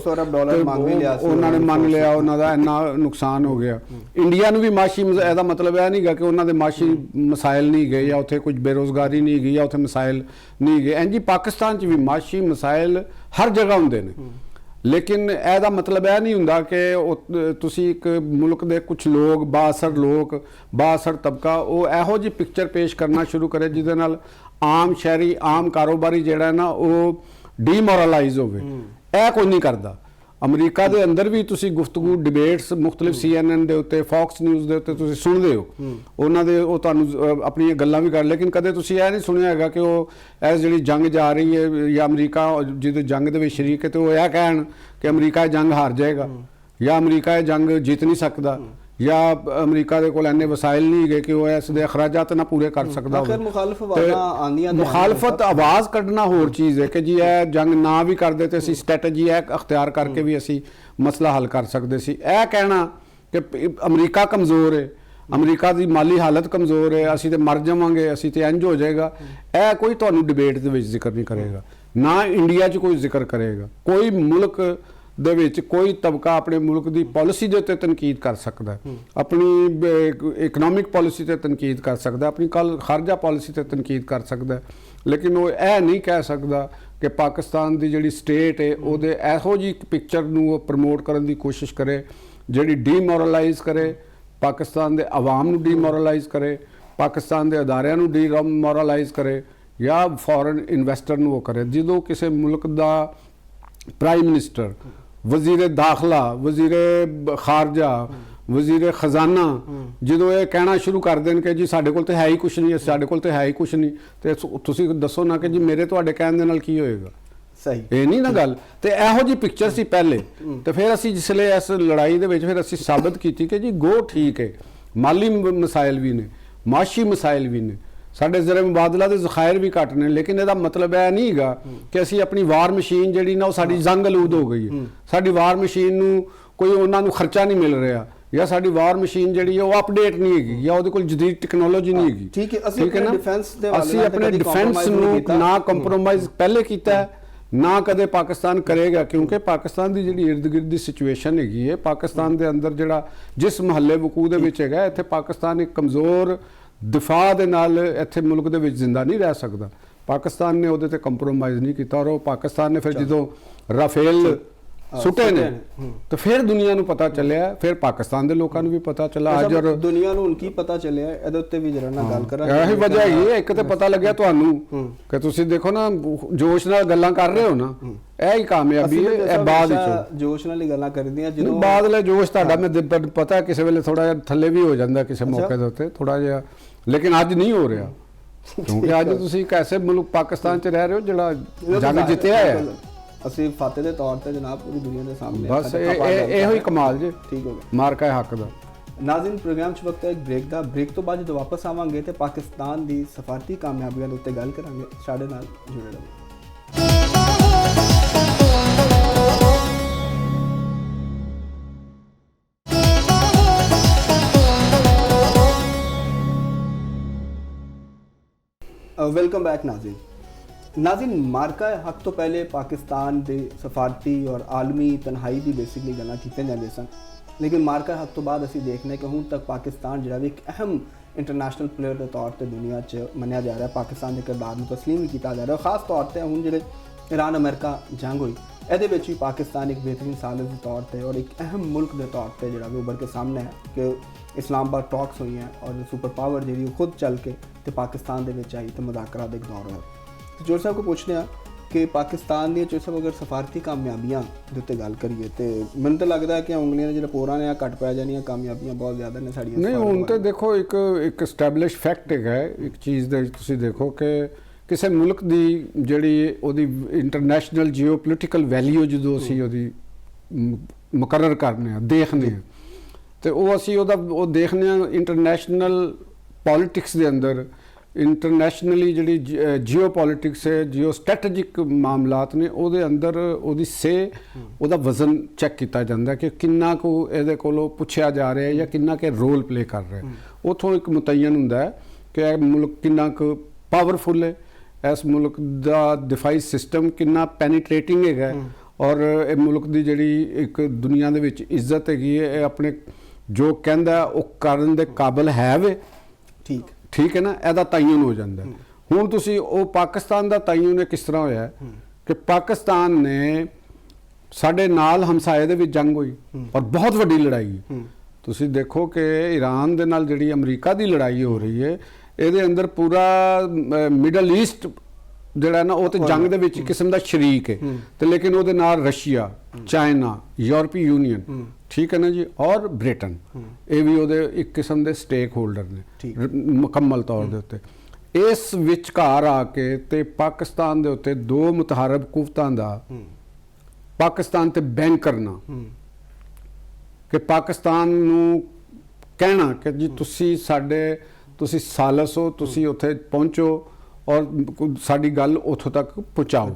ਉਹਨਾਂ ਨੇ ਮੰਨ ਲਿਆ ਉਹਨਾਂ ਦਾ ਇੰਨਾ ਨੁਕਸਾਨ ਹੋ ਗਿਆ। ਇੰਡੀਆ ਨੂੰ ਵੀ ਮਾਸ਼ੀ ਇਹਦਾ ਮਤਲਬ ਇਹ ਨਹੀਂ ਗਾ ਕਿ ਉਹਨਾਂ ਦੇ ਮਾਸ਼ੀ ਮਸਾਇਲ ਨਹੀਂ ਗਏ ਜਾਂ ਉੱਥੇ ਕੁਝ ਬੇਰੁਜ਼ਗਾਰੀ ਨਹੀਂ ਗਈ ਜਾਂ ਉੱਥੇ ਮਸਾਇਲ ਨਹੀਂ ਗਏ। ਇੰਝ ਪਾਕਿਸਤਾਨ 'ਚ ਵੀ ਮਾਸ਼ੀ ਮਸਾਇਲ ਹਰ ਜਗ੍ਹਾ ਹੁੰਦੇ ਨੇ, ਲੇਕਿਨ ਇਹਦਾ ਮਤਲਬ ਇਹ ਨਹੀਂ ਹੁੰਦਾ ਕਿ ਤੁਸੀਂ ਇੱਕ ਮੁਲਕ ਦੇ ਕੁਝ ਲੋਕ ਬਾਅਸਰ ਤਬਕਾ ਉਹ ਇਹੋ ਜਿਹੀ ਪਿਕਚਰ ਪੇਸ਼ ਕਰਨਾ ਸ਼ੁਰੂ ਕਰੇ ਜਿਹਦੇ ਨਾਲ ਆਮ ਸ਼ਹਿਰੀ ਆਮ ਕਾਰੋਬਾਰੀ ਜਿਹੜਾ ਨਾ ਉਹ ਡੀਮੋਰਲਾਈਜ਼ ਹੋਵੇ। ਇਹ ਕੋਈ ਨਹੀਂ ਕਰਦਾ। ਅਮਰੀਕਾ ਦੇ ਅੰਦਰ ਵੀ ਤੁਸੀਂ ਗੁਫ਼ਤਗੂ ਡਿਬੇਟਸ ਮੁਖਤਲਿਫ CNN ਦੇ ਉੱਤੇ, ਫੌਕਸ ਨਿਊਜ਼ ਦੇ ਉੱਤੇ ਤੁਸੀਂ ਸੁਣਦੇ ਹੋ, ਉਹਨਾਂ ਦੇ ਉਹ ਤੁਹਾਨੂੰ ਆਪਣੀਆਂ ਗੱਲਾਂ ਵੀ ਕਰ, ਲੇਕਿਨ ਕਦੇ ਤੁਸੀਂ ਇਹ ਨਹੀਂ ਸੁਣਿਆ ਹੈਗਾ ਕਿ ਉਹ ਇਹ ਜਿਹੜੀ ਜੰਗ ਜਾ ਰਹੀ ਹੈ ਜਾਂ ਅਮਰੀਕਾ ਜਦੋਂ ਜੰਗ ਦੇ ਵਿੱਚ ਸ਼ਰੀਕ ਹੈ ਤੇ ਉਹ ਇਹ ਕਹਿਣ ਕਿ ਅਮਰੀਕਾ ਇਹ ਜੰਗ ਹਾਰ ਜਾਏਗਾ ਜਾਂ ਅਮਰੀਕਾ ਇਹ ਜੰਗ ਜਿੱਤ ਨਹੀਂ ਸਕਦਾ ਜਾਂ ਅਮਰੀਕਾ ਦੇ ਕੋਲ ਇੰਨੇ ਵਸਾਇਲ ਨਹੀਂ ਹੈਗੇ ਕਿ ਉਹ ਇਸ ਦੇ ਅਖਰਾਜਾਤ ਨਾ ਪੂਰੇ ਕਰ ਸਕਦਾ ਹੋਵੇ। ਮੁਖਾਲਫਤ ਆਵਾਜ਼ ਕੱਢਣਾ ਹੋਰ ਚੀਜ਼ ਹੈ ਕਿ ਜੀ ਇਹ ਜੰਗ ਨਾ ਵੀ ਕਰਦੇ ਤੇ ਅਸੀਂ ਸਟ੍ਰੈਟਜੀ ਇਹ ਅਖਤਿਆਰ ਕਰਕੇ ਵੀ ਅਸੀਂ ਮਸਲਾ ਹੱਲ ਕਰ ਸਕਦੇ ਸੀ। ਇਹ ਕਹਿਣਾ ਕਿ ਅਮਰੀਕਾ ਕਮਜ਼ੋਰ ਹੈ, ਅਮਰੀਕਾ ਦੀ ਮਾਲੀ ਹਾਲਤ ਕਮਜ਼ੋਰ ਹੈ, ਅਸੀਂ ਤੇ ਮਰ ਜਾਵਾਂਗੇ, ਅਸੀਂ ਤੇ ਇੰਝ ਹੋ ਜਾਏਗਾ, ਇਹ ਕੋਈ ਤੁਹਾਨੂੰ ਡਿਬੇਟ ਦੇ ਵਿੱਚ ਜ਼ਿਕਰ ਨਹੀਂ ਕਰੇਗਾ, ਨਾ ਇੰਡੀਆ 'ਚ ਕੋਈ ਜ਼ਿਕਰ ਕਰੇਗਾ। ਕੋਈ ਮੁਲਕ ਦੇ ਵਿੱਚ ਕੋਈ ਤਬਕਾ ਆਪਣੇ ਮੁਲਕ ਦੀ ਪਾਲਿਸੀ ਦੇ ਉੱਤੇ ਤਨਕੀਦ ਕਰ ਸਕਦਾ, ਆਪਣੀ ਇਕਨੋਮਿਕ ਪਾਲਿਸੀ ਤੇ ਤਨਕੀਦ ਕਰ ਸਕਦਾ, ਆਪਣੀ ਖਾਰਜਾ ਪਾਲਿਸੀ ਤੇ ਤਨਕੀਦ ਕਰ ਸਕਦਾ, ਲੇਕਿਨ ਉਹ ਇਹ ਨਹੀਂ ਕਹਿ ਸਕਦਾ ਕਿ ਪਾਕਿਸਤਾਨ ਦੀ ਜਿਹੜੀ ਸਟੇਟ ਹੈ ਉਹਦੇ ਇਹੋ ਜਿਹੀ ਪਿਕਚਰ ਨੂੰ ਉਹ ਪ੍ਰਮੋਟ ਕਰਨ ਦੀ ਕੋਸ਼ਿਸ਼ ਕਰੇ ਜਿਹੜੀ ਡੀਮੋਰਲਾਈਜ਼ ਕਰੇ, ਪਾਕਿਸਤਾਨ ਦੇ ਆਵਾਮ ਨੂੰ ਡੀਮੋਰਲਾਈਜ਼ ਕਰੇ, ਪਾਕਿਸਤਾਨ ਦੇ ਅਦਾਰਿਆਂ ਨੂੰ ਡੀਮੋਰਲਾਈਜ਼ ਕਰੇ ਜਾਂ ਫੋਰਨ ਇਨਵੈਸਟਰ ਨੂੰ ਉਹ ਕਰੇ। ਜਦੋਂ ਕਿਸੇ ਮੁਲਕ ਦਾ ਪ੍ਰਾਈਮ ਮਿਨਿਸਟਰ, ਵਜ਼ੀਰ ਦਾਖਲਾ, ਵਜ਼ੀਰ ਖਾਰਜਾ, ਵਜ਼ੀਰ ਖਜ਼ਾਨਾ ਜਦੋਂ ਇਹ ਕਹਿਣਾ ਸ਼ੁਰੂ ਕਰ ਦੇਣ ਕਿ ਜੀ ਸਾਡੇ ਕੋਲ ਤੇ ਹੈ ਹੀ ਕੁਛ ਨਹੀਂ, ਸਾਡੇ ਕੋਲ ਤੇ ਹੈ ਹੀ ਕੁਛ ਨਹੀਂ, ਤੇ ਤੁਸੀਂ ਦੱਸੋ ਨਾ ਕਿ ਜੀ ਮੇਰੇ ਤੁਹਾਡੇ ਕਹਿਣ ਦੇ ਨਾਲ ਕੀ ਹੋਏਗਾ। ਸਹੀ ਇਹ ਨਹੀਂ ਨਾ ਗੱਲ। ਤੇ ਇਹੋ ਜਿਹੀ ਪਿਕਚਰ ਸੀ ਪਹਿਲੇ, ਤੇ ਫਿਰ ਅਸੀਂ ਜਿਸਲੇ ਇਸ ਲੜਾਈ ਦੇ ਵਿੱਚ ਫਿਰ ਅਸੀਂ ਸਾਬਤ ਕੀਤੀ ਕਿ ਜੀ ਗੋ ਠੀਕ ਹੈ, ਮਾਲੀ ਮਸਾਇਲ ਵੀ ਨੇ, ਮਾਸ਼ੀ ਮਸਾਇਲ ਵੀ ਨੇ, ਸਾਡੇ ਜ਼ਰ ਮੁਬਾਦਲਾ ਦੇ ਜ਼ਖਾਇਰ ਵੀ ਘੱਟ ਨੇ, ਲੇਕਿਨ ਇਹਦਾ ਮਤਲਬ ਇਹ ਨਹੀਂ ਹੈਗਾ ਕਿ ਅਸੀਂ ਆਪਣੀ ਵਾਰ ਮਸ਼ੀਨ ਜਿਹੜੀ ਨਾ ਉਹ ਸਾਡੀ ਜੰਗ ਆਲੂਦ ਹੋ ਗਈ ਹੈ। ਸਾਡੀ ਵਾਰ ਮਸ਼ੀਨ ਨੂੰ ਕੋਈ ਉਹਨਾਂ ਨੂੰ ਖਰਚਾ ਨਹੀਂ ਮਿਲ ਰਿਹਾ, ਜਾਂ ਸਾਡੀ ਵਾਰ ਮਸ਼ੀਨ ਜਿਹੜੀ ਹੈ ਉਹ ਅਪਡੇਟ ਨਹੀਂ ਹੈਗੀ, ਜਾਂ ਉਹਦੇ ਕੋਲ ਜਦੀਦ ਟੈਕਨੋਲੋਜੀ ਨਹੀਂ ਹੈਗੀ। ਠੀਕ ਹੈ, ਅਸੀਂ ਆਪਣੇ ਡਿਫੈਂਸ ਨੂੰ ਨਾ ਕੰਪਰੋਮਾਈਜ਼ ਪਹਿਲੇ ਕੀਤਾ ਹੈ, ਨਾ ਕਦੇ ਪਾਕਿਸਤਾਨ ਕਰੇਗਾ, ਕਿਉਂਕਿ ਪਾਕਿਸਤਾਨ ਦੀ ਜਿਹੜੀ ਇਰਦ ਗਿਰਦ ਦੀ ਸਿਚੁਏਸ਼ਨ ਹੈਗੀ ਹੈ, ਪਾਕਿਸਤਾਨ ਦੇ ਅੰਦਰ ਜਿਹੜਾ ਜਿਸ ਮਹੱਲੇ ਵਕੂ ਦੇ ਵਿੱਚ ਹੈਗਾ, ਇੱਥੇ ਪਾਕਿਸਤਾਨ ਇੱਕ ਕਮਜ਼ੋਰ ਦਿਫਾ ਦੇ ਨਾਲ ਇੱਥੇ ਮੁਲਕ ਦੇ ਵਿੱਚ ਜ਼ਿੰਦਾ ਨਹੀਂ ਰਹਿ ਸਕਦਾ। ਪਾਕਿਸਤਾਨ ਨੇ ਉਹਦੇ ਤੇ ਕੰਪਰੋਮਾਈਜ਼ ਨਹੀਂ ਕੀਤਾ, ਔਰ ਉਹ ਪਾਕਿਸਤਾਨ ਨੇ ਫਿਰ ਜਦੋਂ ਰਾਫੇਲ ਸੁੱਟੇ ਨੇ ਤਾਂ ਫਿਰ ਦੁਨੀਆ ਨੂੰ ਪਤਾ ਚੱਲਿਆ, ਫਿਰ ਪਾਕਿਸਤਾਨ ਦੇ ਲੋਕਾਂ ਨੂੰ ਵੀ ਪਤਾ ਚੱਲਾ। ਅੱਜ ਔਰ ਦੁਨੀਆ ਨੂੰ ਹੁਣ ਕੀ ਪਤਾ ਚੱਲਿਆ, ਇਹਦੇ ਉੱਤੇ ਵੀ ਜਰਾ ਨਾਲ ਗੱਲ ਕਰਾਂਗੇ। ਇਹੀ ਵਜ੍ਹਾ ਹੈਗੀ ਹੈ, ਇੱਕ ਤੇ ਪਤਾ ਲੱਗਿਆ ਤੁਹਾਨੂੰ ਕਿ ਤੁਸੀਂ ਦੇਖੋ ਨਾ ਜੋਸ਼ ਨਾਲ ਗੱਲਾਂ ਕਰ ਰਹੇ ਹੋ ਨਾ, ਇਹ ਹੀ ਕਾਮਯਾਬੀ ਹੈ। ਇਹ ਬਾਅਦ ਵਿੱਚ ਜੋਸ਼ ਨਾਲ ਹੀ ਗੱਲਾਂ ਕਰਦੀਆਂ, ਜਦੋਂ ਬਾਅਦ ਜੋਸ਼ ਤੁਹਾਡਾ ਮੈਂ ਪਤਾ ਕਿਸੇ ਵੇਲੇ ਥੋੜਾ ਜਿਹਾ ਥੱਲੇ ਵੀ ਹੋ ਜਾਂਦਾ ਕਿਸੇ ਮੌਕੇ ਦੇ ਉੱਤੇ ਥੋੜਾ ਜਿਹਾ, ਲੇਕਿਨ ਅੱਜ ਨਹੀਂ ਹੋ ਰਿਹਾ, ਕਿਉਂਕਿ ਅੱਜ ਤੁਸੀਂ ਇੱਕ ਐਸੇ ਮੁਲਕ ਪਾਕਿਸਤਾਨ 'ਚ ਰਹਿ ਰਹੇ ਹੋ ਜਿਹੜਾ ਜੰਗ ਜਿੱਤਿਆ ਹੈ। ਅਸੀਂ ਫਤਿਹ ਦੇ ਤੌਰ ਤੇ ਜਨਾਬ ਪੂਰੀ ਦੁਨੀਆ ਦੇ ਸਾਹਮਣੇ ਬਸ ਇਹੋ ਹੀ ਕਮਾਲ ਜੇ, ਠੀਕ ਹੋ ਗਿਆ, ਮਾਰਕਾ ਹੈ ਹੱਕ ਦਾ। ਨਾਜ਼ਰੀਨ, ਪ੍ਰੋਗਰਾਮ 'ਚ ਵਕਤ ਹੈ ਇੱਕ ਬ੍ਰੇਕ ਦਾ। ਬ੍ਰੇਕ ਤੋਂ ਬਾਅਦ ਜਦੋਂ ਵਾਪਸ ਆਵਾਂਗੇ ਤੇ ਪਾਕਿਸਤਾਨ ਦੀ ਸਫਾਰਤੀ ਕਾਮਯਾਬੀਆਂ ਦੇ ਉੱਤੇ ਗੱਲ ਕਰਾਂਗੇ। ਸਾਡੇ ਨਾਲ ਜੁੜੇ ਰਹੋ। वेलकम बैक नाज़रीन, मार्का हक तो पहले पाकिस्तान के सफारती और आलमी तनहाई की बेसिकली गल्लां कीतियां जांदियां सन, लेकिन मार्का हक तो बाद असीं देखने कि हुण तक पाकिस्तान जिहड़ा भी एक अहम इंटरनेशनल प्लेयर के तौर पर दुनिया च मन्निया जा रहा है, पाकिस्तान के किरदार को तस्लीम भी किया जा रहा है। खास तौर पर हुण जिहड़े ईरान अमेरिका जंग हुई, ਇਹਦੇ ਵਿੱਚ ਵੀ पाकिस्तान एक बेहतरीन सालिस के तौर पर और एक अहम मुल्क के तौर पर जिहड़ा भी उभर के सामने है कि इस्लामाबाद टॉक्स हुई हैं और सुपर पावर जी खुद चल के तो पाकिस्तान के आई तो मुज़ाकरा का एक दौर होया। तो जोर साहब को पूछने कि पाकिस्तान दी जोर साहब अगर सफारती कामयाबियां दे उत्ते गल करिए तो मैनूं तो लगता है कि उंगलियां जो पोरां ने घट पै जानियां, कामयाबियां बहुत ज़्यादा ने साड़ियां। नहीं हुण तो देखो एक एस्टैबलिश फैक्ट है एक चीज़ दे तुसीं देखो कि किसी मुल्क की जिहड़ी ओहदी इंटरनेशनल जियोपोलिटिकल वैल्यू जो असीं ओहदी मुकर्रर करने देखने तो वो असी वो देखने इंटरनेशनल पॉलिटिक्स के अंदर इंटरनेशनली जी जियो पॉलिटिक्स है, जियो स्ट्रैटेजिक मामलात ने वो अंदर वो से वो वजन चैक किया जाता है कि किन्ना को ये कोलों पुछया जा रहा है या किन्ना के रोल प्ले कर रहे हैं। उतों एक मुतयन होंदा है कि यह मुल्क किन्ना को पावरफुल है, इस मुल्क का दिफाई सिस्टम किन्ना पेनीट्रेटिंग है, और ये मुल्क की जी एक दुनिया के विच इज्जत हैगी है, अपने जो कहता है वो करन दे काबिल है वे। ठीक है ना, यदा तयन हो जाता है। हुण तुसीं वो पाकिस्तान का तयन है किस तरह होया कि पाकिस्तान ने साडे नाल हमसाए दे विच जंग हुई और बहुत वड्डी लड़ाई। तुसीं देखो कि ईरान दे नाल जिहड़ी अमरीका की लड़ाई हो रही है, इहदे अंदर पूरा मिडल ईस्ट जिहड़ा ना वो तो जंग दे विच किस्म दा शरीक है, तो लेकिन उहदे नाल रशिया, चाइना, यूरोपी यूनियन, ठीक है ना जी, और ब्रिटेन, ये भी उहदे एक किस्म के स्टेक होल्डर ने मुकम्मल तौर के उत्ते। इस विचकार आके ते पाकिस्तान दे उत्ते दो मुतहारब कुवतां दा पाकिस्तान ते बैंक करना कि पाकिस्तान नूं कहना कि जी तुसी साडे तुसी सालस हो, तुसी उत्थे पहुंचो और साडी गल उत्थों तक पहुँचाओ,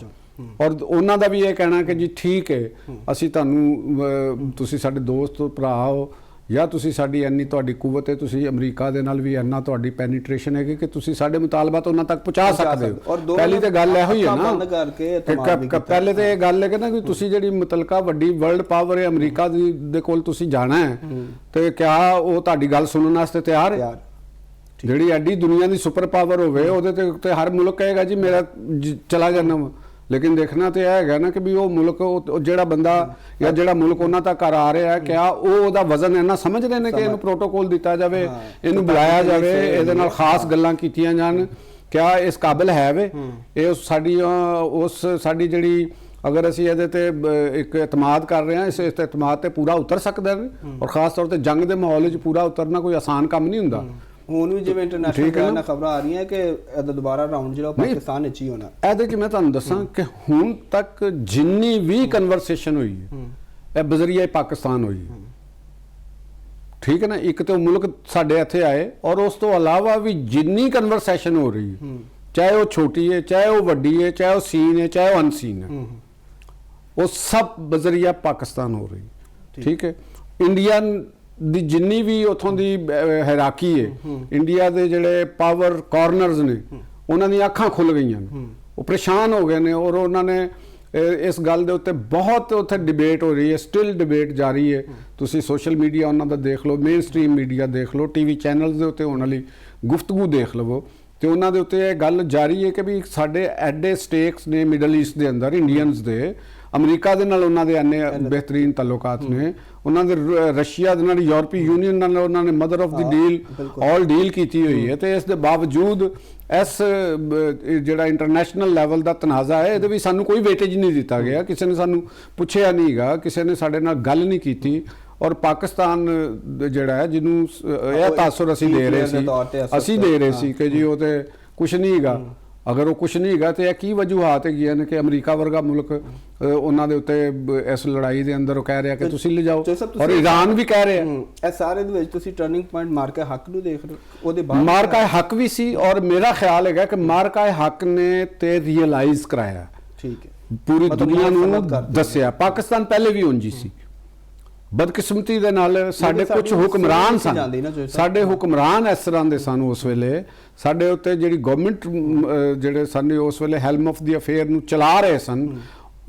और उन्हों का भी ये कहना कि जी ठीक है असी तुहानूं तुसी साडे दोस्त भरा हो या तुसी साडी इन्नी तुहाडी कुवत है, तुसी अमरीका दे नाल भी इन्ना तुहाडी पेनीट्रेशन है कि तुसी साडे मुतालबात उन्हां तक पहुँचा सकते हो। पहली तो गल इहो ही है ना, पहले तो ये गल है कि ना कि तुसी जिहड़ी मुतलका वड्डी वर्ल्ड पावर है अमरीका दे कोल तुसी जाना है तो क्या वो तुहाडी गल सुनने वास्ते तैयार है? जिहड़ी एडी दुनिया की सुपर पावर होवे उहदे ते हर मुल्क कहेगा जी मेरा चला जाना वा, लेकिन देखना तो यह है ना कि भी वो मुल्क जिहड़ा बंदा या जिहड़ा मुल्क उन्हां तक आ रहा है क्या वो वजन इन्ना समझ रहे हैं कि इहनूं प्रोटोकॉल दिता जाए, इहनूं बुलाया जाए, इहदे नाल खास गल्लां कीतियां जान, क्या इस काबिल है वे ये साडी उस साडी जिहड़ी अगर असीं इहदे ते एक एतमाद कर रहे हैं, इस एतमाद ते पूरा उतर सकदा है, और खास तौर पर जंग के माहौल च पूरा उतरना कोई आसान काम नहीं हुंदा। ਹੁਣ ਵੀ ਜਿਵੇਂ ਇੰਟਰਨੈਸ਼ਨਲ ਖਬਰਾਂ ਆ ਰਹੀਆਂ ਕਿ ਇਹਦਾ ਦੁਬਾਰਾ ਰਾਉਂਡ ਜਿਹੜਾ ਪਾਕਿਸਤਾਨ ਵਿੱਚ ਹੀ ਹੋਣਾ। ਇਹਦੇ ਕਿ ਮੈਂ ਤੁਹਾਨੂੰ ਦੱਸਾਂ ਕਿ ਹੁਣ ਤੱਕ ਜਿੰਨੀ ਵੀ ਕਨਵਰਸੇਸ਼ਨ ਹੋਈ ਹੈ ਇਹ ਬਜ਼ਰੀਆ ਪਾਕਿਸਤਾਨ ਹੋਈ ਹੈ। ਠੀਕ ਹੈ ਨਾ, ਇੱਕ ਤੇ ਉਹ ਮੁਲਕ ਸਾਡੇ ਇੱਥੇ ਆਏ, ਔਰ ਉਸ ਤੋਂ ਇਲਾਵਾ ਵੀ ਜਿੰਨੀ ਕਨਵਰਸੇਸ਼ਨ ਹੋ ਰਹੀ ਹੈ, ਚਾਹੇ ਉਹ ਛੋਟੀ ਹੈ, ਚਾਹੇ ਉਹ ਵੱਡੀ ਹੈ, ਚਾਹੇ ਉਹ ਸੀਨ ਹੈ, ਚਾਹੇ ਉਹ ਅਨਸੀਨ ਹੈ, ਉਹ ਸਭ ਬਜ਼ਰੀਆ ਪਾਕਿਸਤਾਨ ਹੋ ਰਹੀ। ਠੀਕ ਹੈ, ਇੰਡੀਆ ਦੀ ਜਿੰਨੀ ਵੀ ਉਥੋਂ ਦੀ ਹੈਰਾਕੀ ਹੈ, ਇੰਡੀਆ ਦੇ ਜਿਹੜੇ ਪਾਵਰ ਕਾਰਨਰਸ ਨੇ ਉਹਨਾਂ ਦੀਆਂ ਅੱਖਾਂ ਖੁੱਲ ਗਈਆਂ ਨੇ, ਉਹ ਪਰੇਸ਼ਾਨ ਹੋ ਗਏ ਨੇ, ਔਰ ਉਹਨਾਂ ਨੇ ਇਸ ਗੱਲ ਦੇ ਉੱਤੇ ਬਹੁਤ ਉੱਥੇ ਡਿਬੇਟ ਹੋ ਰਹੀ ਹੈ, ਸਟਿਲ ਡਿਬੇਟ ਜਾਰੀ ਹੈ। ਤੁਸੀਂ ਸੋਸ਼ਲ ਮੀਡੀਆ ਉਹਨਾਂ ਦਾ ਦੇਖ ਲਓ, ਮੇਨ ਸਟ੍ਰੀਮ ਮੀਡੀਆ ਦੇਖ ਲਓ, ਟੀਵੀ ਚੈਨਲਸ ਦੇ ਉੱਤੇ ਹੋਣ ਵਾਲੀ ਗੁਫ਼ਤਗੂ ਦੇਖ ਲਵੋ, ਤੇ ਉਹਨਾਂ ਦੇ ਉੱਤੇ ਇਹ ਗੱਲ ਜਾਰੀ ਹੈ ਕਿ ਵੀ ਸਾਡੇ ਐਡੇ ਸਟੇਕਸ ਨੇ ਮਿਡਲ ਈਸਟ ਦੇ ਅੰਦਰ ਇੰਡੀਅਨਸ ਦੇ, ਅਮਰੀਕਾ ਦੇ ਨਾਲ ਉਹਨਾਂ ਦੇ ਇੰਨੇ ਬਿਹਤਰੀਨ ਤਾਲੁਕਾਤ ਨੇ, ਉਹਨਾਂ ਦੇ ਰਸ਼ੀਆ ਦੇ ਨਾਲ, ਯੂਰਪੀ ਯੂਨੀਅਨ ਨਾਲ ਉਹਨਾਂ ਨੇ mother of the deal all deal ਕੀਤੀ ਹੋਈ ਹੈ, ਤੇ ਇਸ ਦੇ ਬਾਵਜੂਦ ਇਸ ਜਿਹੜਾ ਇੰਟਰਨੈਸ਼ਨਲ ਲੈਵਲ ਦਾ ਤਨਾਜ਼ਾ ਹੈ ਇਹਦੇ ਵੀ ਸਾਨੂੰ ਕੋਈ ਵੇਟੇਜ ਨਹੀਂ ਦਿੱਤਾ ਗਿਆ, ਕਿਸੇ ਨੇ ਸਾਨੂੰ ਪੁੱਛਿਆ ਨਹੀਂ ਗਾ, ਕਿਸੇ ਨੇ ਸਾਡੇ ਨਾਲ ਗੱਲ ਨਹੀਂ ਕੀਤੀ। ਔਰ ਪਾਕਿਸਤਾਨ ਜਿਹੜਾ ਹੈ ਜਿਹਨੂੰ ਇਹ ਤਾਸੁਰ ਅਸੀਂ ਦੇ ਰਹੇ ਸੀ ਕਿ ਜੀ ਉਹ ਤੇ ਕੁਛ ਨਹੀਂ ਹੈਗਾ, ਅਗਰ ਉਹ ਕੁਛ ਨਹੀਂ ਹੈਗਾ ਤੇ ਇਹ ਕੀ ਵਜੂਹਾਤ ਹੈਗੀਆਂ ਨੇ ਕਿ ਅਮਰੀਕਾ ਵਰਗਾ ਮੁਲਕ ਉਹਨਾਂ ਦੇ ਉੱਤੇ ਇਸ ਲੜਾਈ ਦੇ ਅੰਦਰ ਉਹ ਕਹਿ ਰਿਹਾ ਕਿ ਤੁਸੀਂ ਲਿਜਾਓ, ਔਰ ਈਰਾਨ ਵੀ ਕਹਿ ਰਿਹਾ। ਇਹ ਸਾਰੇ ਦੇ ਵਿੱਚ ਤੁਸੀਂ ਟਰਨਿੰਗ ਪੁਆਇੰਟ ਮਾਰਕਾ ਹੱਕ ਨੂੰ ਦੇਖ ਰਹੇ ਹੋ, ਉਹਦੇ ਬਾਅਦ ਮਾਰਕਾ ਹੱਕ ਵੀ ਸੀ, ਔਰ ਮੇਰਾ ਖਿਆਲ ਹੈਗਾ ਕਿ ਮਾਰਕਾ ਹੱਕ ਨੇ ਤੇ ਰੀਅਲਾਈਜ਼ ਕਰਾਇਆ, ਠੀਕ ਹੈ, ਪੂਰੀ ਦੁਨੀਆ ਨੂੰ ਦੱਸਿਆ। ਪਾਕਿਸਤਾਨ ਪਹਿਲੇ ਵੀ ਉਂਝ ਸੀ, ਬਦਕਿਸਮਤੀ ਦੇ ਨਾਲ ਸਾਡੇ ਕੁਝ ਹੁਕਮਰਾਨ ਸਨ, ਸਾਡੇ ਹੁਕਮਰਾਨ ਇਸ ਤਰ੍ਹਾਂ ਦੇ ਸਨ ਉਸ ਵੇਲੇ, ਸਾਡੇ ਉੱਤੇ ਜਿਹੜੀ ਗਵਰਨਮੈਂਟ ਜਿਹੜੇ ਸਨ ਉਸ ਵੇਲੇ ਹੈਲਮ ਆਫ ਦੀ ਅਫੇਅਰ ਨੂੰ ਚਲਾ ਰਹੇ ਸਨ,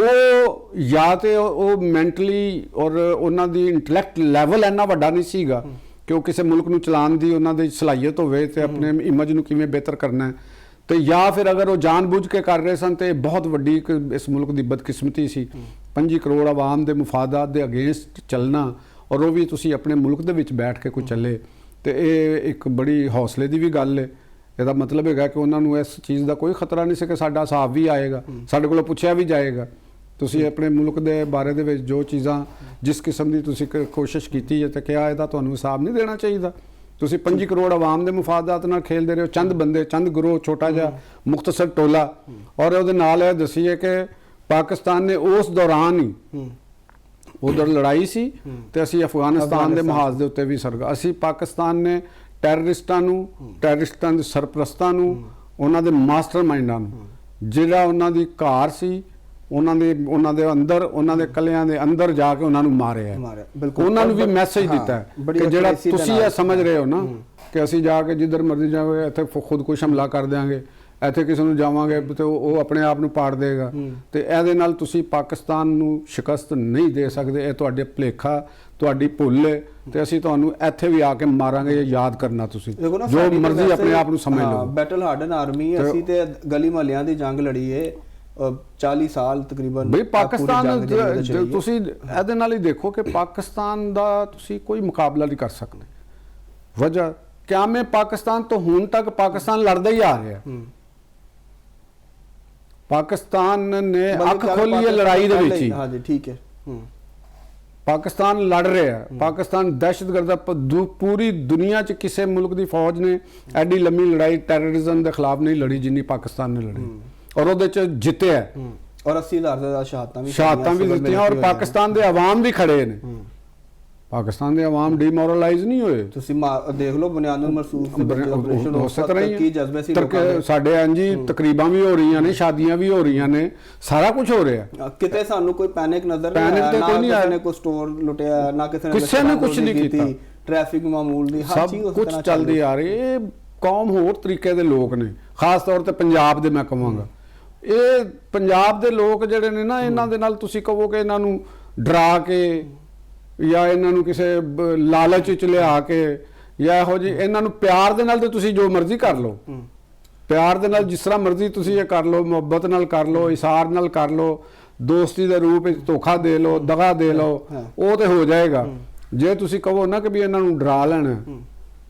ਉਹ ਜਾਂ ਤੇ ਉਹ ਮੈਂਟਲੀ ਔਰ ਉਹਨਾਂ ਦੀ ਇੰਟੈਲੈਕਟ ਲੈਵਲ ਇੰਨਾ ਵੱਡਾ ਨਹੀਂ ਸੀਗਾ ਕਿ ਉਹ ਕਿਸੇ ਮੁਲਕ ਨੂੰ ਚਲਾਉਣ ਦੀ ਉਹਨਾਂ ਦੀ ਸਲਾਹੀਅਤ ਹੋਵੇ ਤੇ ਆਪਣੇ ਇਮੇਜ ਨੂੰ ਕਿਵੇਂ ਬਿਹਤਰ ਕਰਨਾ ਹੈ, ਤੇ ਜਾਂ ਫਿਰ ਅਗਰ ਉਹ ਜਾਣਬੁੱਝ ਕੇ ਕਰ ਰਹੇ ਸਨ ਤੇ ਬਹੁਤ ਵੱਡੀ ਇਸ ਮੁਲਕ ਦੀ ਬਦਕਿਸਮਤੀ ਸੀ। 5 ਕਰੋੜ ਆਵਾਮ ਦੇ ਮੁਫਾਦਾਤ ਦੇ ਅਗੇਂਸਟ ਚੱਲਣਾ, ਔਰ ਉਹ ਵੀ ਤੁਸੀਂ ਆਪਣੇ ਮੁਲਕ ਦੇ ਵਿੱਚ ਬੈਠ ਕੇ ਕੋਈ ਚੱਲੇ, ਤੇ ਇਹ ਇੱਕ ਬੜੀ ਹੌਸਲੇ ਦੀ ਵੀ ਗੱਲ ਹੈ। ਇਹਦਾ ਮਤਲਬ ਹੈਗਾ ਕਿ ਉਹਨਾਂ ਨੂੰ ਇਸ ਚੀਜ਼ ਦਾ ਕੋਈ ਖਤਰਾ ਨਹੀਂ ਸੀ ਕਿ ਸਾਡਾ ਹਿਸਾਬ ਵੀ ਆਏਗਾ, ਸਾਡੇ ਕੋਲੋਂ ਪੁੱਛਿਆ ਵੀ ਜਾਏਗਾ। ਤੁਸੀਂ ਆਪਣੇ ਮੁਲਕ ਦੇ ਬਾਰੇ ਦੇ ਵਿੱਚ ਜੋ ਚੀਜ਼ਾਂ ਜਿਸ ਕਿਸਮ ਦੀ ਤੁਸੀਂ ਕੋਸ਼ਿਸ਼ ਕੀਤੀ ਹੈ ਤੇ ਕਿਹਾ ਇਹਦਾ ਤੁਹਾਨੂੰ ਹਿਸਾਬ ਨਹੀਂ ਦੇਣਾ ਚਾਹੀਦਾ। ਤੁਸੀਂ 5 ਕਰੋੜ ਆਵਾਮ ਦੇ ਮੁਫਾਦਾਤ ਨਾਲ ਖੇਲਦੇ ਰਹੇ ਹੋ, ਚੰਦ ਬੰਦੇ, ਚੰਦ ਗਰੋਹ, ਛੋਟਾ ਜਿਹਾ ਮੁਖਤਸਰ ਟੋਲਾ, ਔਰ ਉਹਦੇ ਨਾਲ ਇਹ ਦਸੀਏ ਕਿ ਪਾਕਿਸਤਾਨ ਨੇ ਉਸ ਦੌਰਾਨ ਹੀ ਉਧਰ ਲੜਾਈ ਸੀ ਤੇ ਅਸੀਂ ਅਫਗਾਨਿਸਤਾਨ ਦੇ ਮੁਹਾਜ਼ ਦੇ ਉੱਤੇ ਵੀ ਸਰਗਾ, ਅਸੀਂ ਪਾਕਿਸਤਾਨ ਨੇ ਟੈਰਰਿਸਟਾਂ ਨੂੰ, ਟੈਰਰਿਸਟਾਂ ਦੇ ਸਰਪ੍ਰਸਤਾਂ ਨੂੰ, ਉਹਨਾਂ ਦੇ ਮਾਸਟਰਮਾਈਂਡਾਂ ਨੂੰ, ਜਿਹੜਾ ਉਹਨਾਂ ਦੀ ਘਾਰ ਸੀ ਉਹਨਾਂ ਦੇ ਅੰਦਰ, ਉਹਨਾਂ ਦੇ ਕਲਿਆਂ ਦੇ ਅੰਦਰ ਜਾ ਕੇ ਉਹਨਾਂ ਨੂੰ ਮਾਰਿਆ। ਉਹਨਾਂ ਨੂੰ ਵੀ ਮੈਸੇਜ ਦਿੱਤਾ ਕਿ ਜਿਹੜਾ ਤੁਸੀਂ ਇਹ ਸਮਝ ਰਹੇ ਹੋ ਨਾ ਕਿ ਅਸੀਂ ਜਾ ਕੇ ਜਿੱਧਰ ਮਰਜ਼ੀ ਜਾਵੇ ਇੱਥੇ ਖੁਦਕੁਸ਼ ਹਮਲਾ ਕਰ ਦਿਆਂਗੇ, ਇੱਥੇ ਕਿਸੇ ਨੂੰ ਜਾਵਾਂਗੇ ਤੇ ਉਹ ਆਪਣੇ ਆਪ ਨੂੰ ਪਾੜ ਦੇਗਾ, ਤੇ ਇਹਦੇ ਨਾਲ ਤੁਸੀਂ ਪਾਕਿਸਤਾਨ ਨੂੰ ਸ਼ਿਕਸਤ ਨਹੀਂ ਦੇ ਸਕਦੇ, ਇਹ ਤੁਹਾਡੇ ਭੁਲੇਖਾ, ਤੁਹਾਡੀ ਭੁੱਲ ਹੈ, ਤੇ ਅਸੀਂ ਤੁਹਾਨੂੰ ਇੱਥੇ ਵੀ ਆ ਕੇ ਮਾਰਾਂਗੇ। ਇਹ ਯਾਦ ਕਰਨਾ, ਤੁਸੀਂ ਜੋ ਮਰਜ਼ੀ ਆਪਣੇ ਆਪ ਨੂੰ ਸਮਝ ਲਓ। ਬੈਟਲ ਹਾਰਡਨ ਆਰਮੀ, ਅਸੀਂ ਤੇ ਗਲੀ ਮੁਹੱਲਿਆਂ ਦੀ ਜੰਗ ਲੜੀ ਹੈ 40 ਸਾਲ ਤਕਰੀਬਨ। ਬਈ ਪਾਕਿਸਤਾਨ ਤੁਸੀਂ ਇਹਦੇ ਨਾਲ ਹੀ ਦੇਖੋ ਕਿ ਪਾਕਿਸਤਾਨ ਦਾ ਤੁਸੀਂ ਕੋਈ ਮੁਕਾਬਲਾ ਨਹੀਂ ਕਰ ਸਕਦੇ। ਵਜ੍ਹਾ ਕਿਆਮੇ ਪਾਕਿਸਤਾਨ ਤੋਂ ਹੁਣ ਤੱਕ ਪਾਕਿਸਤਾਨ ਲੜਦਾ ਹੀ ਆ ਰਿਹਾ। ਪਾਕਿਸਤਾਨ ਨੇ ਅੱਖ ਖੋਲੀ ਹੈ ਲੜਾਈ ਦੇ ਵਿੱਚ ਹੀ। ਹਾਂਜੀ ਠੀਕ ਹੈ, ਪਾਕਿਸਤਾਨ ਲੜ ਰਿਹਾ। ਪਾਕਿਸਤਾਨ ਦਹਿਸ਼ਤਗਰਦ, ਪੂਰੀ ਦੁਨੀਆ 'ਚ ਕਿਸੇ ਮੁਲਕ ਦੀ ਫੌਜ ਨੇ ਐਡੀ ਲੰਮੀ ਲੜਾਈ ਟੈਰਰਿਜ਼ਮ ਦੇ ਖਿਲਾਫ ਨਹੀਂ ਲੜੀ ਜਿੰਨੀ ਪਾਕਿਸਤਾਨ ਨੇ ਲੜੀ, ਔਰ ਉਹਦੇ 'ਚ ਜਿੱਤਿਆ, ਔਰ 80,000 ਜ਼ਿਆਦਾ ਸ਼ਹਾਦਤਾਂ ਵੀ ਦਿੱਤੀਆਂ, ਔਰ ਪਾਕਿਸਤਾਨ ਦੇ ਆਵਾਮ ਵੀ ਖੜੇ ਨੇ। ਪਾਕਿਸਤਾਨ ਦੇ ਆਵਾਮ ਡੀਮੋਰਲਾਈਜ਼ ਨਹੀਂ ਹੋਏ। ਤੁਸੀਂ ਦੇਖ ਲਓ ਬੁਨਿਆਦੁਲ ਮਰਸੂਖ ਉਸੇ ਤਰ੍ਹਾਂ ਹੀ ਸਾਡੇ ਹਾਂਜੀ ਤਕਰੀਬਾਂ ਵੀ ਹੋ ਰਹੀਆਂ ਨੇ, ਸ਼ਾਦੀਆਂ ਵੀ ਹੋ ਰਹੀਆਂ ਨੇ, ਸਾਰਾ ਕੁਝ ਹੋ ਰਿਹਾ। ਕਿਤੇ ਸਾਨੂੰ ਕੋਈ ਪੈਨਿਕ ਨਜ਼ਰ ਨਹੀਂ ਆਇਆ, ਨਾ ਕਿਸੇ ਨੇ ਕੋਈ ਸਟੋਰ ਲੁੱਟਿਆ, ਨਾ ਕਿਸੇ ਨੇ ਕੁਝ ਨਹੀਂ ਕੀਤਾ, ਟ੍ਰੈਫਿਕ ਮਾਮੂਲ ਦੀ ਹਰ ਚੀਜ਼ ਕੁਝ ਚੱਲਦੀ ਆ ਰਹੀ। ਇਹ ਕੌਮ ਹੋਰ ਤਰੀਕੇ ਦੇ ਲੋਕ ਨੇ, ਖਾਸ ਤੌਰ ਤੇ ਪੰਜਾਬ ਦੇ ਮੈਂ ਕਹਾਂਗਾ। ਇਹ ਪੰਜਾਬ ਦੇ ਲੋਕ ਜਿਹੜੇ ਨੇ ਨਾ, ਇਹਨਾਂ ਦੇ ਨਾਲ ਤੁਸੀਂ ਕਹੋ ਕਿ ਇਹਨਾਂ ਨੂੰ ਡਰਾ ਕੇ ਜਾਂ ਇਹਨਾਂ ਨੂੰ ਕਿਸੇ ਲਾਲਚ ਵਿੱਚ ਲਿਆ ਕੇ ਜਾਂ ਇਹੋ ਜਿਹੀ, ਇਹਨਾਂ ਨੂੰ ਪਿਆਰ ਦੇ ਨਾਲ ਤੇ ਤੁਸੀਂ ਜੋ ਮਰਜ਼ੀ ਕਰ ਲਓ, ਪਿਆਰ ਦੇ ਨਾਲ ਜਿਸ ਤਰ੍ਹਾਂ ਮਰਜ਼ੀ ਤੁਸੀਂ ਇਹ ਕਰ ਲਓ, ਮੁਹੱਬਤ ਨਾਲ ਕਰ ਲਓ, ਇਸ਼ਾਰ ਨਾਲ ਕਰ ਲਓ, ਦੋਸਤੀ ਦੇ ਰੂਪ ਵਿੱਚ ਧੋਖਾ ਦੇ ਲਓ, ਦਗਾ ਦੇ ਲਓ, ਉਹ ਤੇ ਹੋ ਜਾਏਗਾ। ਜੇ ਤੁਸੀਂ ਕਹੋ ਨਾ ਕਿ ਵੀ ਇਹਨਾਂ ਨੂੰ ਡਰਾ ਲੈਣਾ